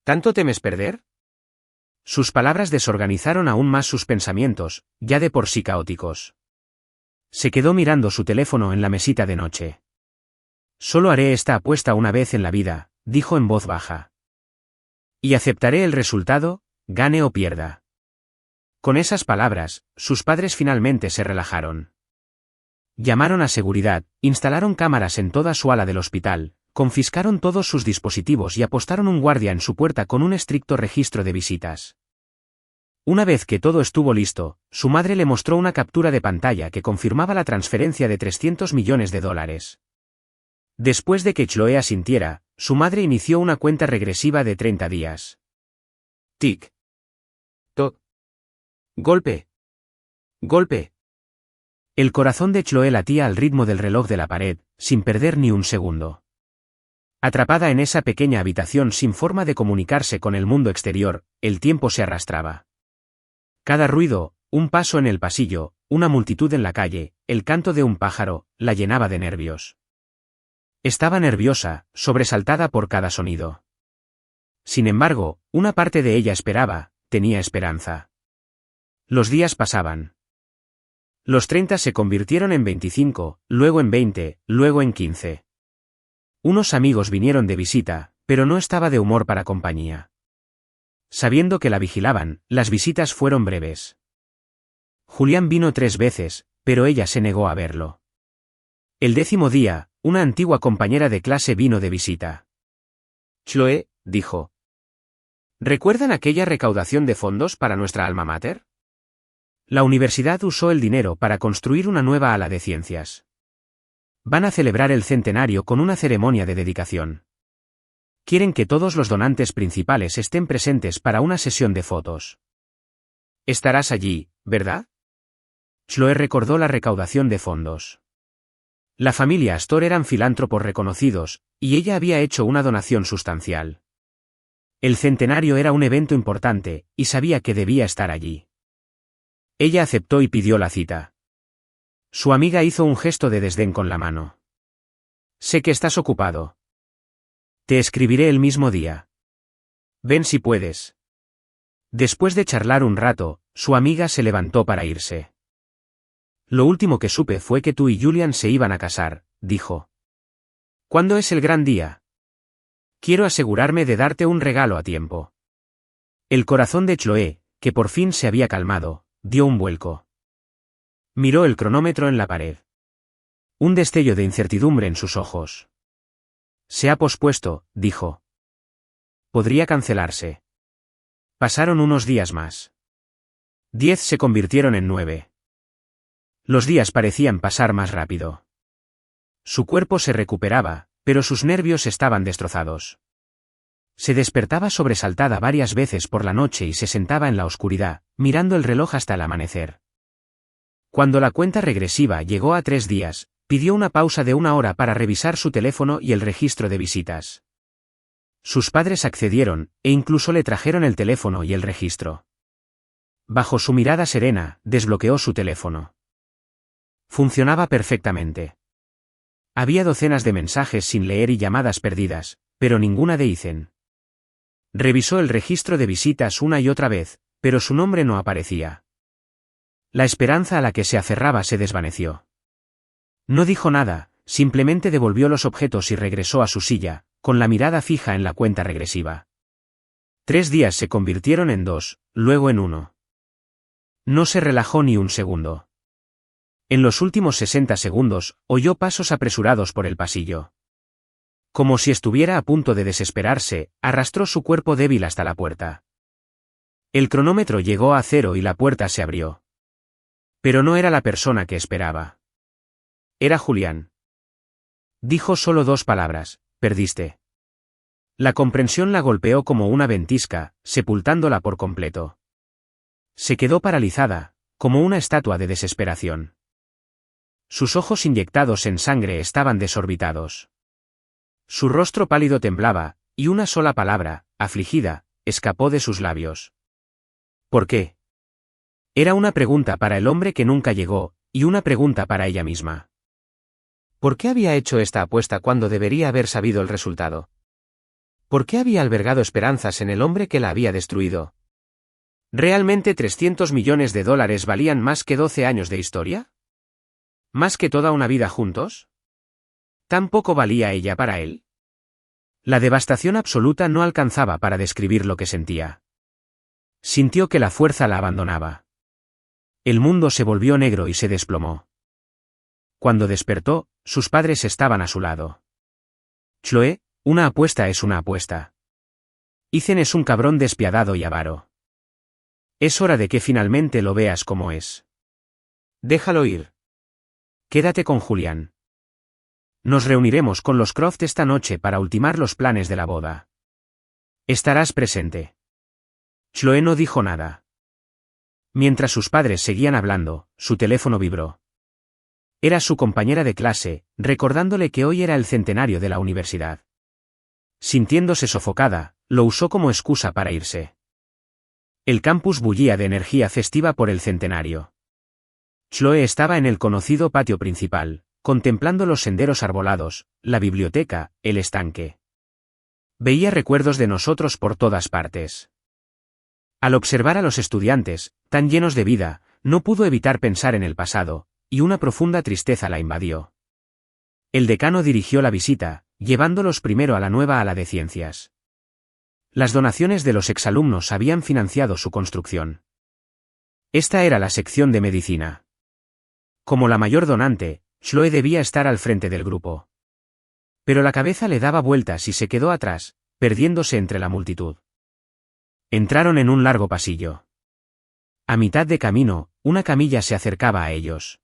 ¿Tanto temes perder? Sus palabras desorganizaron aún más sus pensamientos, ya de por sí caóticos. Se quedó mirando su teléfono en la mesita de noche. Solo haré esta apuesta una vez en la vida, dijo en voz baja. Y aceptaré el resultado, gane o pierda. Con esas palabras, sus padres finalmente se relajaron. Llamaron a seguridad, instalaron cámaras en toda su ala del hospital, confiscaron todos sus dispositivos y apostaron un guardia en su puerta con un estricto registro de visitas. Una vez que todo estuvo listo, su madre le mostró una captura de pantalla que confirmaba la transferencia de $300 millones. Después de que Chloe asintiera, su madre inició una cuenta regresiva de 30 días. Tic. Toc. Golpe. Golpe. El corazón de Chloe latía al ritmo del reloj de la pared, sin perder ni un segundo. Atrapada en esa pequeña habitación sin forma de comunicarse con el mundo exterior, el tiempo se arrastraba. Cada ruido, un paso en el pasillo, una multitud en la calle, el canto de un pájaro, la llenaba de nervios. Estaba nerviosa, sobresaltada por cada sonido. Sin embargo, una parte de ella esperaba, tenía esperanza. Los días pasaban. Los 30 se convirtieron en 25, luego en 20, luego en 15. Unos amigos vinieron de visita, pero no estaba de humor para compañía. Sabiendo que la vigilaban, las visitas fueron breves. Julián vino 3 veces, pero ella se negó a verlo. El 10º día, una antigua compañera de clase vino de visita. Chloe, dijo. ¿Recuerdan aquella recaudación de fondos para nuestra alma mater? La universidad usó el dinero para construir una nueva ala de ciencias. Van a celebrar el centenario con una ceremonia de dedicación. Quieren que todos los donantes principales estén presentes para una sesión de fotos. Estarás allí, ¿verdad? Chloe recordó la recaudación de fondos. La familia Astor eran filántropos reconocidos, y ella había hecho una donación sustancial. El centenario era un evento importante, y sabía que debía estar allí. Ella aceptó y pidió la cita. Su amiga hizo un gesto de desdén con la mano. Sé que estás ocupado. Te escribiré el mismo día. Ven si puedes. Después de charlar un rato, su amiga se levantó para irse. Lo último que supe fue que tú y Julian se iban a casar, dijo. ¿Cuándo es el gran día? Quiero asegurarme de darte un regalo a tiempo. El corazón de Chloe, que por fin se había calmado, dio un vuelco. Miró el cronómetro en la pared. Un destello de incertidumbre en sus ojos. Se ha pospuesto, dijo. Podría cancelarse. Pasaron unos días más. 10 se convirtieron en 9. Los días parecían pasar más rápido. Su cuerpo se recuperaba, pero sus nervios estaban destrozados. Se despertaba sobresaltada varias veces por la noche y se sentaba en la oscuridad, mirando el reloj hasta el amanecer. Cuando la cuenta regresiva llegó a 3 días, pidió una pausa de 1 hora para revisar su teléfono y el registro de visitas. Sus padres accedieron, e incluso le trajeron el teléfono y el registro. Bajo su mirada serena, desbloqueó su teléfono. Funcionaba perfectamente. Había docenas de mensajes sin leer y llamadas perdidas, pero ninguna de Ethan. Revisó el registro de visitas una y otra vez, pero su nombre no aparecía. La esperanza a la que se aferraba se desvaneció. No dijo nada, simplemente devolvió los objetos y regresó a su silla, con la mirada fija en la cuenta regresiva. 3 días se convirtieron en 2, luego en 1. No se relajó ni un segundo. En los últimos 60 segundos, oyó pasos apresurados por el pasillo. Como si estuviera a punto de desesperarse, arrastró su cuerpo débil hasta la puerta. El cronómetro llegó a 0 y la puerta se abrió. Pero no era la persona que esperaba. Era Julián. Dijo solo 2 palabras: perdiste. La comprensión la golpeó como una ventisca, sepultándola por completo. Se quedó paralizada, como una estatua de desesperación. Sus ojos inyectados en sangre estaban desorbitados. Su rostro pálido temblaba, y una sola palabra, afligida, escapó de sus labios. ¿Por qué? Era una pregunta para el hombre que nunca llegó, y una pregunta para ella misma. ¿Por qué había hecho esta apuesta cuando debería haber sabido el resultado? ¿Por qué había albergado esperanzas en el hombre que la había destruido? ¿Realmente $300 millones valían más que 12 años de historia? ¿Más que toda una vida juntos? ¿Tan poco valía ella para él? La devastación absoluta no alcanzaba para describir lo que sentía. Sintió que la fuerza la abandonaba. El mundo se volvió negro y se desplomó. Cuando despertó, sus padres estaban a su lado. Chloe, una apuesta es una apuesta. Ethan es un cabrón despiadado y avaro. Es hora de que finalmente lo veas como es. Déjalo ir. Quédate con Julián. Nos reuniremos con los Croft esta noche para ultimar los planes de la boda. Estarás presente. Chloe no dijo nada. Mientras sus padres seguían hablando, su teléfono vibró. Era su compañera de clase, recordándole que hoy era el centenario de la universidad. Sintiéndose sofocada, lo usó como excusa para irse. El campus bullía de energía festiva por el centenario. Chloe estaba en el conocido patio principal, contemplando los senderos arbolados, la biblioteca, el estanque. Veía recuerdos de nosotros por todas partes. Al observar a los estudiantes, tan llenos de vida, No pudo evitar pensar en el pasado, y una profunda tristeza la invadió. El decano dirigió la visita, llevándolos primero a la nueva ala de ciencias. Las donaciones de los exalumnos habían financiado su construcción. Esta era la sección de medicina. Como la mayor donante, Chloe debía estar al frente del grupo. Pero la cabeza le daba vueltas y se quedó atrás, perdiéndose entre la multitud. Entraron en un largo pasillo. A mitad de camino, una camilla se acercaba a ellos.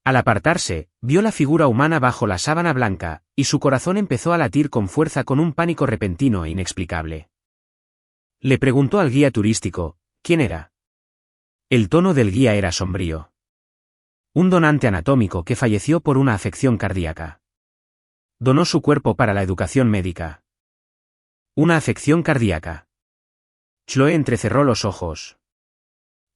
Al apartarse, vio la figura humana bajo la sábana blanca, y su corazón empezó a latir con fuerza con un pánico repentino e inexplicable. Le preguntó al guía turístico, ¿quién era? El tono del guía era sombrío. Un donante anatómico que falleció por una afección cardíaca. Donó su cuerpo para la educación médica. Una afección cardíaca. Chloe entrecerró los ojos.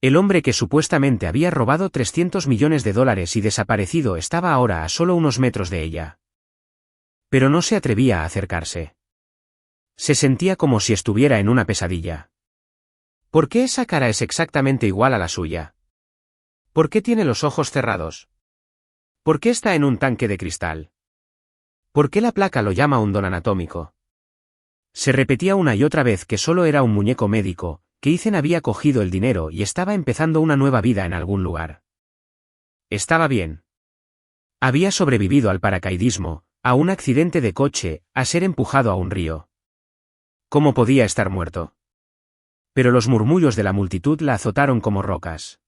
El hombre que supuestamente había robado $300 millones y desaparecido estaba ahora a solo unos metros de ella. Pero no se atrevía a acercarse. Se sentía como si estuviera en una pesadilla. ¿Por qué esa cara es exactamente igual a la suya? ¿Por qué tiene los ojos cerrados? ¿Por qué está en un tanque de cristal? ¿Por qué la placa lo llama un don anatómico? Se repetía una y otra vez que solo era un muñeco médico, que Ethan había cogido el dinero y estaba empezando una nueva vida en algún lugar. Estaba bien. Había sobrevivido al paracaidismo, a un accidente de coche, a ser empujado a un río. ¿Cómo podía estar muerto? Pero los murmullos de la multitud la azotaron como rocas.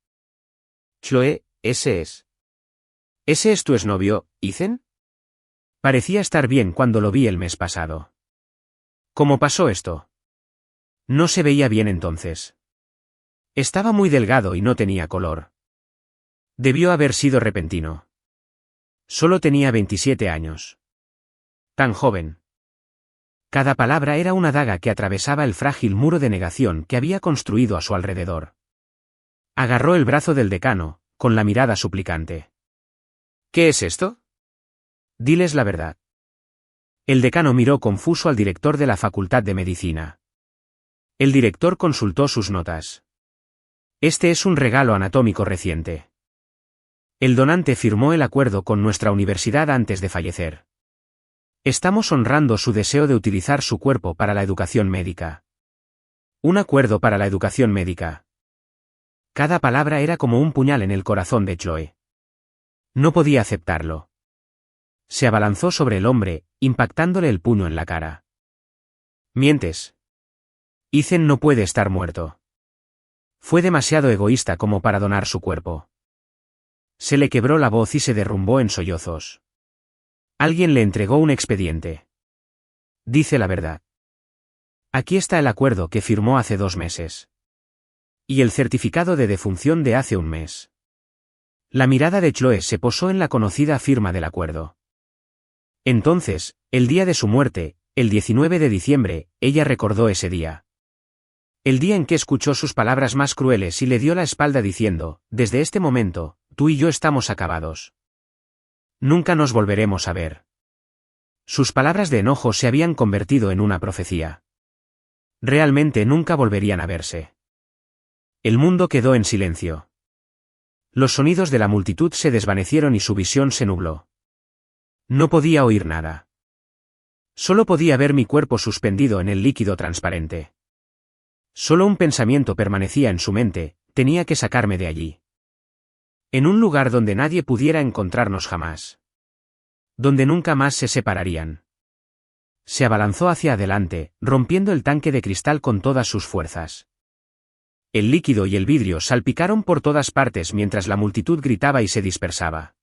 Chloe, ¿Ese es tu exnovio, Ethan? Parecía estar bien cuando lo vi el mes pasado. ¿Cómo pasó esto? No se veía bien entonces. Estaba muy delgado y no tenía color. Debió haber sido repentino. Solo tenía 27 años. Tan joven. Cada palabra era una daga que atravesaba el frágil muro de negación que había construido a su alrededor. Agarró el brazo del decano, con la mirada suplicante. ¿Qué es esto? Diles la verdad. El decano miró confuso al director de la Facultad de Medicina. El director consultó sus notas. Este es un regalo anatómico reciente. El donante firmó el acuerdo con nuestra universidad antes de fallecer. Estamos honrando su deseo de utilizar su cuerpo para la educación médica. Un acuerdo para la educación médica. Cada palabra era como un puñal en el corazón de Chloe. No podía aceptarlo. Se abalanzó sobre el hombre, impactándole el puño en la cara. Mientes. Ethan no puede estar muerto. Fue demasiado egoísta como para donar su cuerpo. Se le quebró la voz y se derrumbó en sollozos. Alguien le entregó un expediente. Dice la verdad. Aquí está el acuerdo que firmó hace 2 meses. Y el certificado de defunción de hace 1 mes. La mirada de Chloe se posó en la conocida firma del acuerdo. Entonces, el día de su muerte, el 19 de diciembre, ella recordó ese día. El día en que escuchó sus palabras más crueles y le dio la espalda diciendo, desde este momento, tú y yo estamos acabados. Nunca nos volveremos a ver. Sus palabras de enojo se habían convertido en una profecía. Realmente nunca volverían a verse. El mundo quedó en silencio. Los sonidos de la multitud se desvanecieron y su visión se nubló. No podía oír nada. Solo podía ver mi cuerpo suspendido en el líquido transparente. Solo un pensamiento permanecía en su mente, tenía que sacarme de allí. En un lugar donde nadie pudiera encontrarnos jamás. Donde nunca más se separarían. Se abalanzó hacia adelante, rompiendo el tanque de cristal con todas sus fuerzas. El líquido y el vidrio salpicaron por todas partes mientras la multitud gritaba y se dispersaba.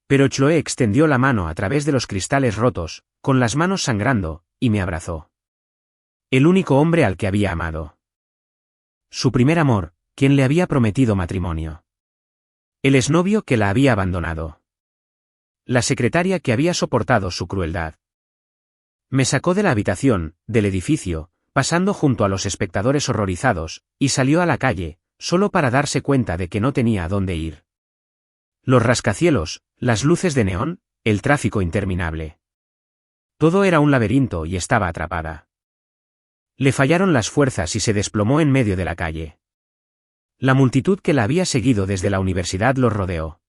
Pero Chloe extendió la mano a través de los cristales rotos, con las manos sangrando, y me abrazó. El único hombre al que había amado. Su primer amor, quien le había prometido matrimonio. El exnovio que la había abandonado. La secretaria que había soportado su crueldad. Me sacó de la habitación, del edificio, pasando junto a los espectadores horrorizados, y salió a la calle, solo para darse cuenta de que no tenía a dónde ir. Los rascacielos, las luces de neón, el tráfico interminable. Todo era un laberinto y estaba atrapada. Le fallaron las fuerzas y se desplomó en medio de la calle. La multitud que la había seguido desde la universidad los rodeó.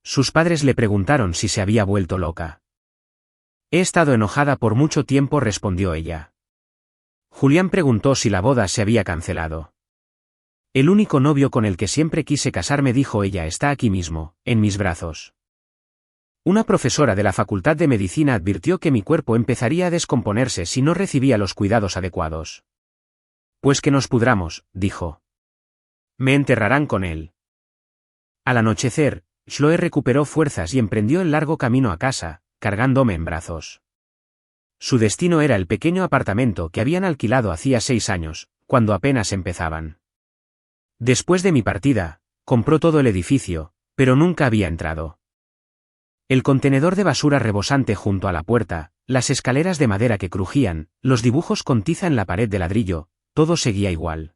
Sus padres le preguntaron si se había vuelto loca. He estado enojada por mucho tiempo, respondió ella. Julián preguntó si la boda se había cancelado. El único novio con el que siempre quise casarme, dijo ella, está aquí mismo, en mis brazos. Una profesora de la Facultad de Medicina advirtió que mi cuerpo empezaría a descomponerse si no recibía los cuidados adecuados. Pues que nos pudramos, dijo. Me enterrarán con él. Al anochecer, Chloe recuperó fuerzas y emprendió el largo camino a casa, cargándome en brazos. Su destino era el pequeño apartamento que habían alquilado hacía 6 años, cuando apenas empezaban. Después de mi partida, compró todo el edificio, pero nunca había entrado. El contenedor de basura rebosante junto a la puerta, las escaleras de madera que crujían, los dibujos con tiza en la pared de ladrillo, todo seguía igual.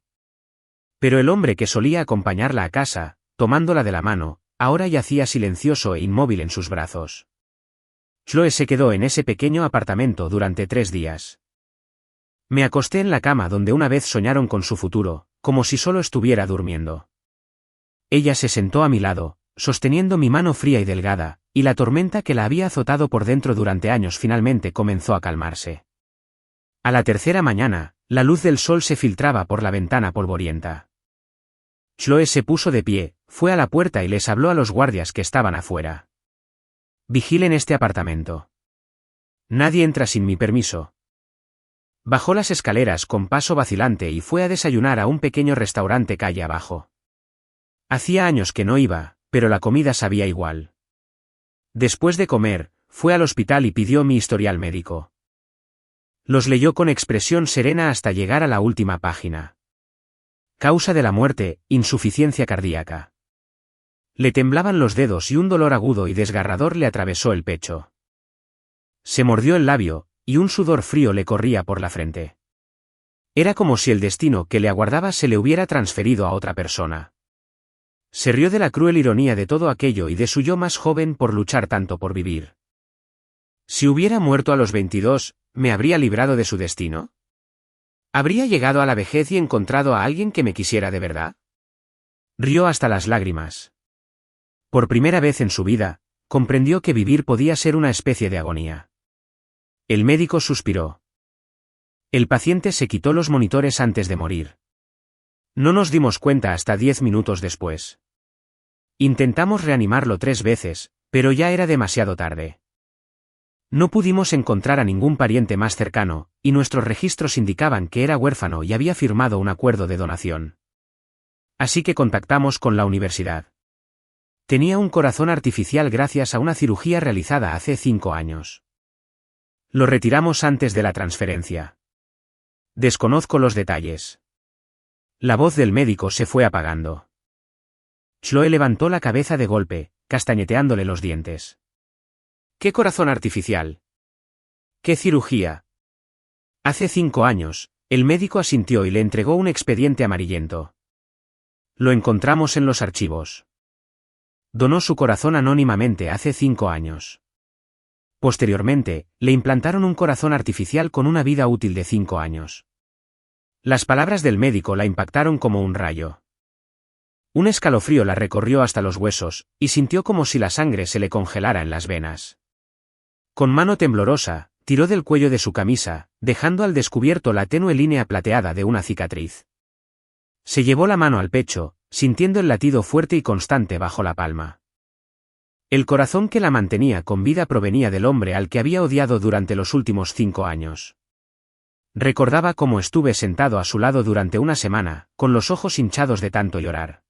Pero el hombre que solía acompañarla a casa, tomándola de la mano, ahora yacía silencioso e inmóvil en sus brazos. Chloe se quedó en ese pequeño apartamento durante 3 días. Me acosté en la cama donde una vez soñaron con su futuro, como si solo estuviera durmiendo. Ella se sentó a mi lado, sosteniendo mi mano fría y delgada, y la tormenta que la había azotado por dentro durante años finalmente comenzó a calmarse. A la tercera mañana, la luz del sol se filtraba por la ventana polvorienta. Chloe se puso de pie, fue a la puerta y les habló a los guardias que estaban afuera. Vigilen este apartamento. Nadie entra sin mi permiso. Bajó las escaleras con paso vacilante y fue a desayunar a un pequeño restaurante calle abajo. Hacía años que no iba, pero la comida sabía igual. Después de comer, fue al hospital y pidió mi historial médico. Los leyó con expresión serena hasta llegar a la última página. Causa de la muerte, insuficiencia cardíaca. Le temblaban los dedos y un dolor agudo y desgarrador le atravesó el pecho. Se mordió el labio, y un sudor frío le corría por la frente. Era como si el destino que le aguardaba se le hubiera transferido a otra persona. Se rió de la cruel ironía de todo aquello y de su yo más joven por luchar tanto por vivir. Si hubiera muerto a los 22, ¿me habría librado de su destino? ¿Habría llegado a la vejez y encontrado a alguien que me quisiera de verdad? Rió hasta las lágrimas. Por primera vez en su vida, comprendió que vivir podía ser una especie de agonía. El médico suspiró. El paciente se quitó los monitores antes de morir. No nos dimos cuenta hasta 10 minutos después. Intentamos reanimarlo 3 veces, pero ya era demasiado tarde. No pudimos encontrar a ningún pariente más cercano, y nuestros registros indicaban que era huérfano y había firmado un acuerdo de donación. Así que contactamos con la universidad. Tenía un corazón artificial gracias a una cirugía realizada hace 5 años. Lo retiramos antes de la transferencia. Desconozco los detalles. La voz del médico se fue apagando. Chloe levantó la cabeza de golpe, castañeteándole los dientes. ¿Qué corazón artificial? ¿Qué cirugía? Hace 5 años, el médico asintió y le entregó un expediente amarillento. Lo encontramos en los archivos. Donó su corazón anónimamente hace 5 años. Posteriormente, le implantaron un corazón artificial con una vida útil de 5 años. Las palabras del médico la impactaron como un rayo. Un escalofrío la recorrió hasta los huesos, y sintió como si la sangre se le congelara en las venas. Con mano temblorosa, tiró del cuello de su camisa, dejando al descubierto la tenue línea plateada de una cicatriz. Se llevó la mano al pecho, sintiendo el latido fuerte y constante bajo la palma. El corazón que la mantenía con vida provenía del hombre al que había odiado durante los últimos 5 años. Recordaba cómo estuve sentado a su lado durante una semana, con los ojos hinchados de tanto llorar.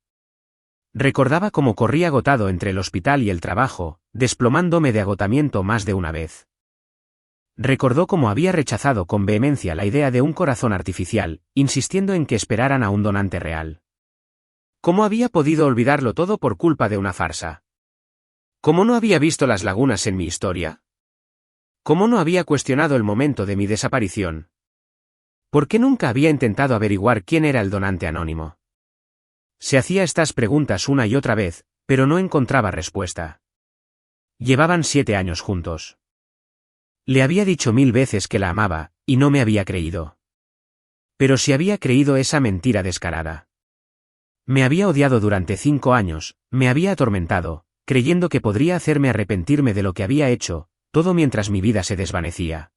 Recordaba cómo corrí agotado entre el hospital y el trabajo, desplomándome de agotamiento más de una vez. Recordó cómo había rechazado con vehemencia la idea de un corazón artificial, insistiendo en que esperaran a un donante real. ¿Cómo había podido olvidarlo todo por culpa de una farsa? ¿Cómo no había visto las lagunas en mi historia? ¿Cómo no había cuestionado el momento de mi desaparición? ¿Por qué nunca había intentado averiguar quién era el donante anónimo? Se hacía estas preguntas una y otra vez, pero no encontraba respuesta. Llevaban 7 años juntos. Le había dicho 1000 veces que la amaba, y no me había creído. Pero si había creído esa mentira descarada. Me había odiado durante 5 años, me había atormentado, creyendo que podría hacerme arrepentirme de lo que había hecho, todo mientras mi vida se desvanecía.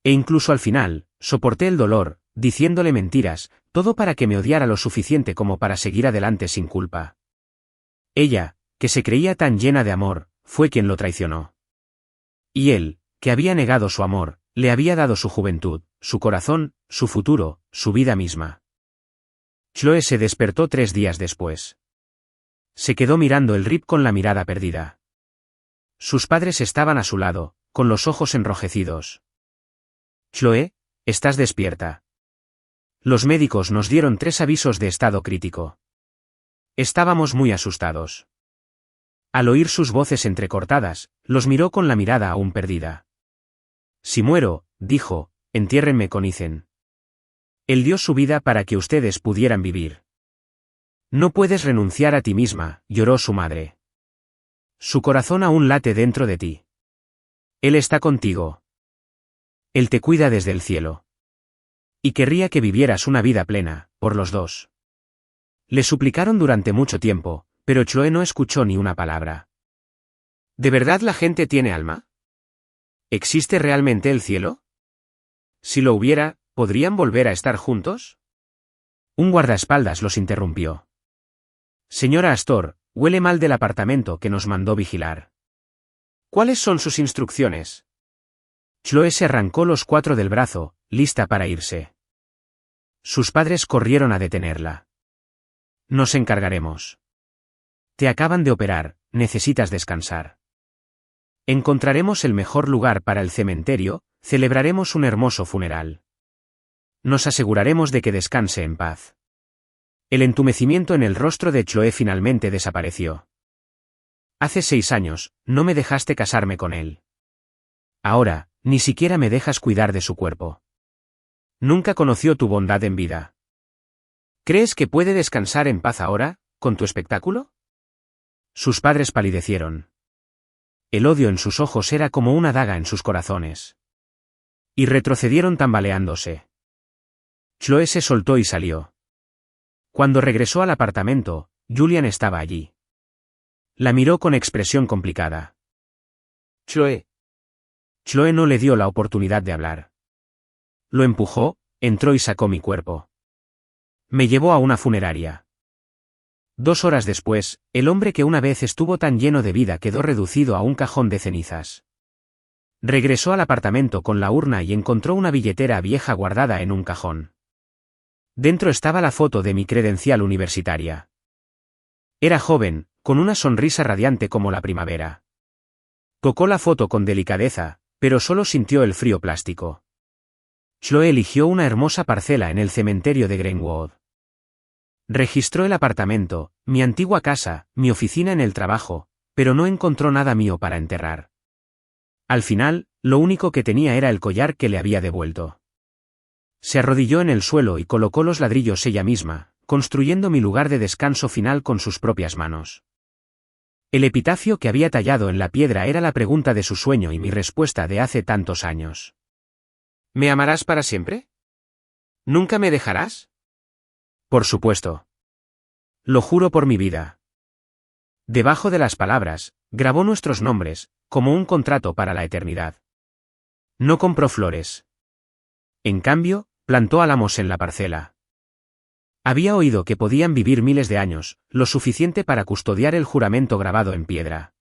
E incluso al final, soporté el dolor, diciéndole mentiras, todo para que me odiara lo suficiente como para seguir adelante sin culpa. Ella, que se creía tan llena de amor, fue quien lo traicionó. Y él, que había negado su amor, le había dado su juventud, su corazón, su futuro, su vida misma. Chloe se despertó 3 días después. Se quedó mirando el RIP con la mirada perdida. Sus padres estaban a su lado, con los ojos enrojecidos. Chloe, ¿estás despierta? Los médicos nos dieron 3 avisos de estado crítico. Estábamos muy asustados. Al oír sus voces entrecortadas, los miró con la mirada aún perdida. Si muero, dijo, entiérrenme con Ethan. Él dio su vida para que ustedes pudieran vivir. No puedes renunciar a ti misma, lloró su madre. Su corazón aún late dentro de ti. Él está contigo. Él te cuida desde el cielo. Y querría que vivieras una vida plena, por los dos. Le suplicaron durante mucho tiempo, pero Chloe no escuchó ni una palabra. ¿De verdad la gente tiene alma? ¿Existe realmente el cielo? Si lo hubiera, ¿podrían volver a estar juntos? Un guardaespaldas los interrumpió. Señora Astor, huele mal del apartamento que nos mandó vigilar. ¿Cuáles son sus instrucciones? Chloe se arrancó los 4 del brazo, lista para irse. Sus padres corrieron a detenerla. Nos encargaremos. Te acaban de operar, necesitas descansar. Encontraremos el mejor lugar para el cementerio, celebraremos un hermoso funeral. Nos aseguraremos de que descanse en paz. El entumecimiento en el rostro de Chloe finalmente desapareció. Hace 6 años, no me dejaste casarme con él. Ahora, ni siquiera me dejas cuidar de su cuerpo. Nunca conoció tu bondad en vida. ¿Crees que puede descansar en paz ahora, con tu espectáculo? Sus padres palidecieron. El odio en sus ojos era como una daga en sus corazones. Y retrocedieron tambaleándose. Chloe se soltó y salió. Cuando regresó al apartamento, Julian estaba allí. La miró con expresión complicada. Chloe. Chloe no le dio la oportunidad de hablar. Lo empujó, entró y sacó mi cuerpo. Me llevó a una funeraria. 2 horas después, el hombre que una vez estuvo tan lleno de vida quedó reducido a un cajón de cenizas. Regresó al apartamento con la urna y encontró una billetera vieja guardada en un cajón. Dentro estaba la foto de mi credencial universitaria. Era joven, con una sonrisa radiante como la primavera. Tocó la foto con delicadeza, pero solo sintió el frío plástico. Chloe eligió una hermosa parcela en el cementerio de Greenwood. Registró el apartamento, mi antigua casa, mi oficina en el trabajo, pero no encontró nada mío para enterrar. Al final, lo único que tenía era el collar que le había devuelto. Se arrodilló en el suelo y colocó los ladrillos ella misma, construyendo mi lugar de descanso final con sus propias manos. El epitafio que había tallado en la piedra era la pregunta de su sueño y mi respuesta de hace tantos años. ¿Me amarás para siempre? ¿Nunca me dejarás? Por supuesto. Lo juro por mi vida. Debajo de las palabras, grabó nuestros nombres, como un contrato para la eternidad. No compró flores. En cambio, plantó álamos en la parcela. Había oído que podían vivir miles de años, lo suficiente para custodiar el juramento grabado en piedra.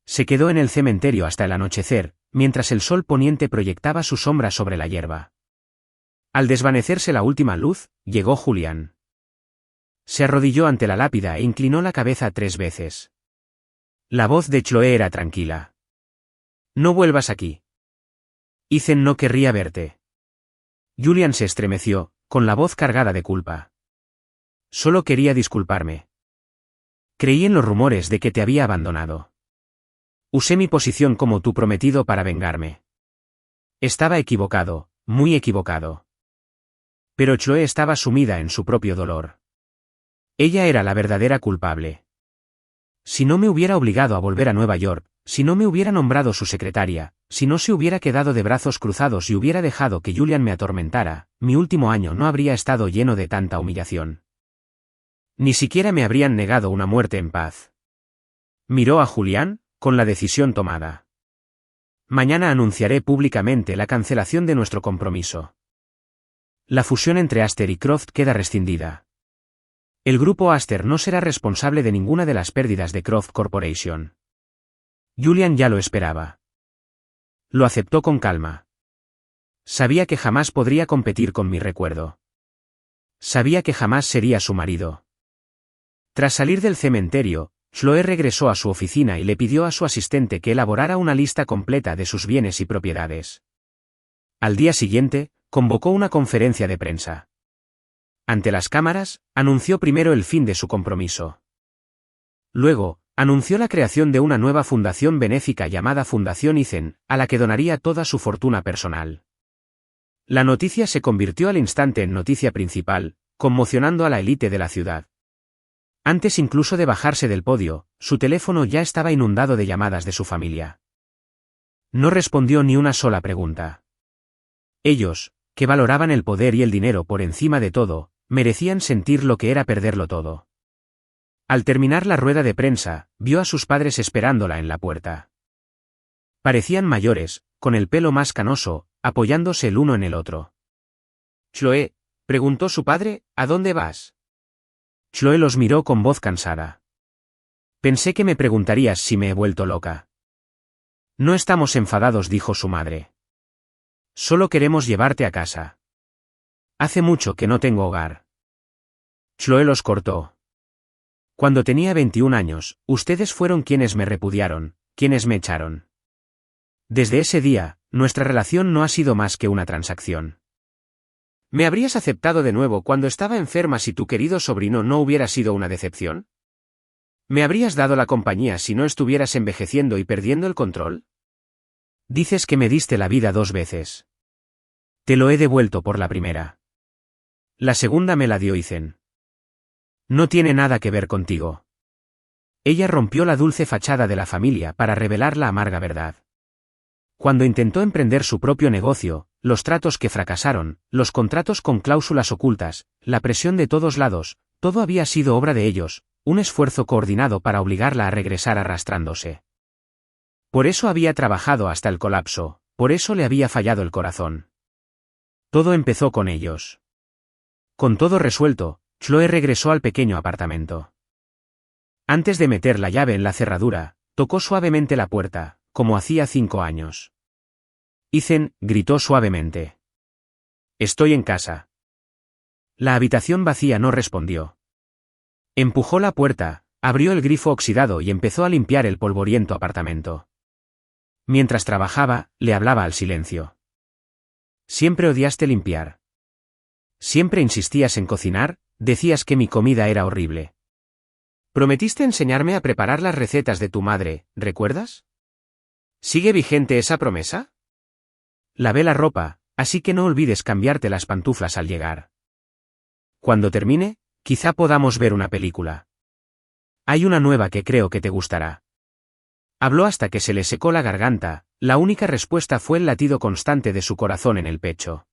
Se quedó en el cementerio hasta el anochecer, mientras el sol poniente proyectaba su sombra sobre la hierba. Al desvanecerse la última luz, llegó Julián. Se arrodilló ante la lápida e inclinó la cabeza 3 veces. La voz de Chloe era tranquila. No vuelvas aquí. Ethan no querría verte. Julian se estremeció, con la voz cargada de culpa. Solo quería disculparme. Creí en los rumores de que te había abandonado. Usé mi posición como tu prometido para vengarme. Estaba equivocado, muy equivocado. Pero Chloe estaba sumida en su propio dolor. Ella era la verdadera culpable. Si no me hubiera obligado a volver a Nueva York, si no me hubiera nombrado su secretaria, si no se hubiera quedado de brazos cruzados y hubiera dejado que Julian me atormentara, mi último año no habría estado lleno de tanta humillación. Ni siquiera me habrían negado una muerte en paz. Miró a Julián, con la decisión tomada. Mañana anunciaré públicamente la cancelación de nuestro compromiso. La fusión entre Aster y Croft queda rescindida. El grupo Aster no será responsable de ninguna de las pérdidas de Croft Corporation. Julian ya lo esperaba. Lo aceptó con calma. Sabía que jamás podría competir con mi recuerdo. Sabía que jamás sería su marido. Tras salir del cementerio, Chloe regresó a su oficina y le pidió a su asistente que elaborara una lista completa de sus bienes y propiedades. Al día siguiente, convocó una conferencia de prensa. Ante las cámaras, anunció primero el fin de su compromiso. Luego, anunció la creación de una nueva fundación benéfica llamada Fundación Ethan, a la que donaría toda su fortuna personal. La noticia se convirtió al instante en noticia principal, conmocionando a la élite de la ciudad. Antes incluso de bajarse del podio, su teléfono ya estaba inundado de llamadas de su familia. No respondió ni una sola pregunta. Ellos, que valoraban el poder y el dinero por encima de todo, merecían sentir lo que era perderlo todo. Al terminar la rueda de prensa, vio a sus padres esperándola en la puerta. Parecían mayores, con el pelo más canoso, apoyándose el uno en el otro. «Chloe», preguntó su padre, «¿a dónde vas?» Chloe los miró con voz cansada. «Pensé que me preguntarías si me he vuelto loca». «No estamos enfadados», dijo su madre. «Solo queremos llevarte a casa. Hace mucho que no tengo hogar». Chloe los cortó. «Cuando tenía 21 años, ustedes fueron quienes me repudiaron, quienes me echaron. Desde ese día, nuestra relación no ha sido más que una transacción. ¿Me habrías aceptado de nuevo cuando estaba enferma si tu querido sobrino no hubiera sido una decepción? ¿Me habrías dado la compañía si no estuvieras envejeciendo y perdiendo el control? Dices que me diste la vida 2 veces. Te lo he devuelto por la primera. La segunda me la dio Ethan. No tiene nada que ver contigo». Ella rompió la dulce fachada de la familia para revelar la amarga verdad. Cuando intentó emprender su propio negocio, los tratos que fracasaron, los contratos con cláusulas ocultas, la presión de todos lados, todo había sido obra de ellos, un esfuerzo coordinado para obligarla a regresar arrastrándose. Por eso había trabajado hasta el colapso, por eso le había fallado el corazón. Todo empezó con ellos. Con todo resuelto, Chloe regresó al pequeño apartamento. Antes de meter la llave en la cerradura, tocó suavemente la puerta, como hacía 5 años. «Ethan», gritó suavemente. «Estoy en casa». La habitación vacía no respondió. Empujó la puerta, abrió el grifo oxidado y empezó a limpiar el polvoriento apartamento. Mientras trabajaba, le hablaba al silencio. «Siempre odiaste limpiar. Siempre insistías en cocinar, decías que mi comida era horrible. Prometiste enseñarme a preparar las recetas de tu madre, ¿recuerdas? ¿Sigue vigente esa promesa? Lavé la ropa, así que no olvides cambiarte las pantuflas al llegar. Cuando termine, quizá podamos ver una película. Hay una nueva que creo que te gustará». Habló hasta que se le secó la garganta, la única respuesta fue el latido constante de su corazón en el pecho.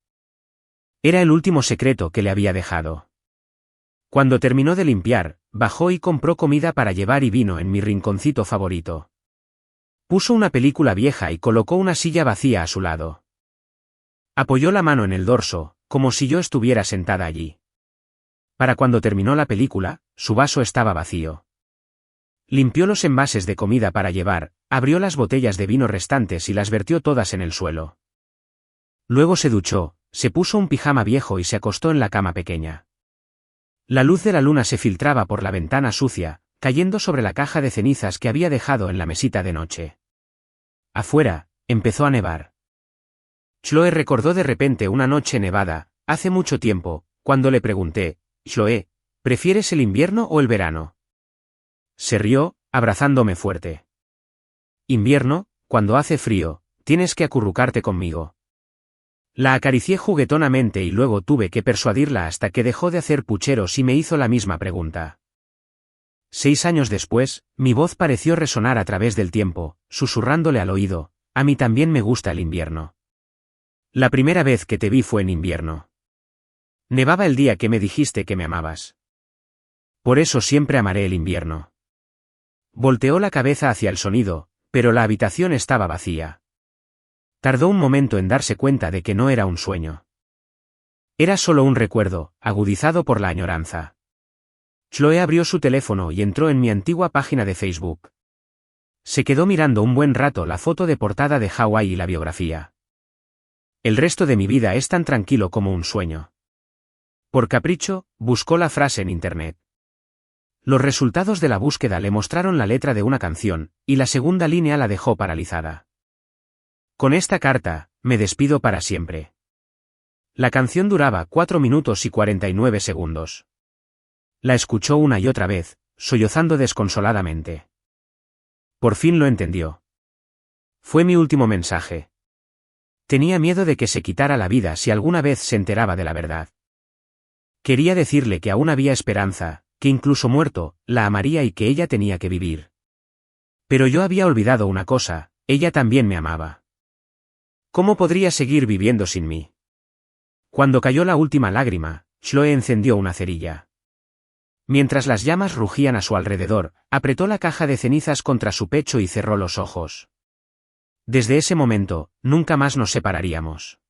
Era el último secreto que le había dejado. Cuando terminó de limpiar, bajó y compró comida para llevar y vino en mi rinconcito favorito. Puso una película vieja y colocó una silla vacía a su lado. Apoyó la mano en el dorso, como si yo estuviera sentada allí. Para cuando terminó la película, su vaso estaba vacío. Limpió los envases de comida para llevar, abrió las botellas de vino restantes y las vertió todas en el suelo. Luego se duchó, se puso un pijama viejo y se acostó en la cama pequeña. La luz de la luna se filtraba por la ventana sucia, cayendo sobre la caja de cenizas que había dejado en la mesita de noche. Afuera, empezó a nevar. Chloe recordó de repente una noche nevada, hace mucho tiempo, cuando le pregunté, «Chloe, ¿prefieres el invierno o el verano?» Se rió, abrazándome fuerte. «Invierno, cuando hace frío, tienes que acurrucarte conmigo». La acaricié juguetonamente y luego tuve que persuadirla hasta que dejó de hacer pucheros y me hizo la misma pregunta. 6 años después, mi voz pareció resonar a través del tiempo, susurrándole al oído, «A mí también me gusta el invierno. La primera vez que te vi fue en invierno. Nevaba el día que me dijiste que me amabas. Por eso siempre amaré el invierno. Volteó la cabeza hacia el sonido, pero la habitación estaba vacía. Tardó un momento en darse cuenta de que no era un sueño. Era solo un recuerdo, agudizado por la añoranza. Chloe abrió su teléfono y entró en mi antigua página de Facebook. Se quedó mirando un buen rato la foto de portada de Hawái y la biografía. El resto de mi vida es tan tranquilo como un sueño. Por capricho, buscó la frase en internet. Los resultados de la búsqueda le mostraron la letra de una canción, y la segunda línea la dejó paralizada. Con esta carta, me despido para siempre. La canción duraba 4 minutos y 49 segundos. La escuchó una y otra vez, sollozando desconsoladamente. Por fin lo entendió. Fue mi último mensaje. Tenía miedo de que se quitara la vida si alguna vez se enteraba de la verdad. Quería decirle que aún había esperanza, que incluso muerto, la amaría y que ella tenía que vivir. Pero yo había olvidado una cosa, ella también me amaba. ¿Cómo podría seguir viviendo sin mí? Cuando cayó la última lágrima, Chloe encendió una cerilla. Mientras las llamas rugían a su alrededor, apretó la caja de cenizas contra su pecho y cerró los ojos. Desde ese momento, nunca más nos separaríamos.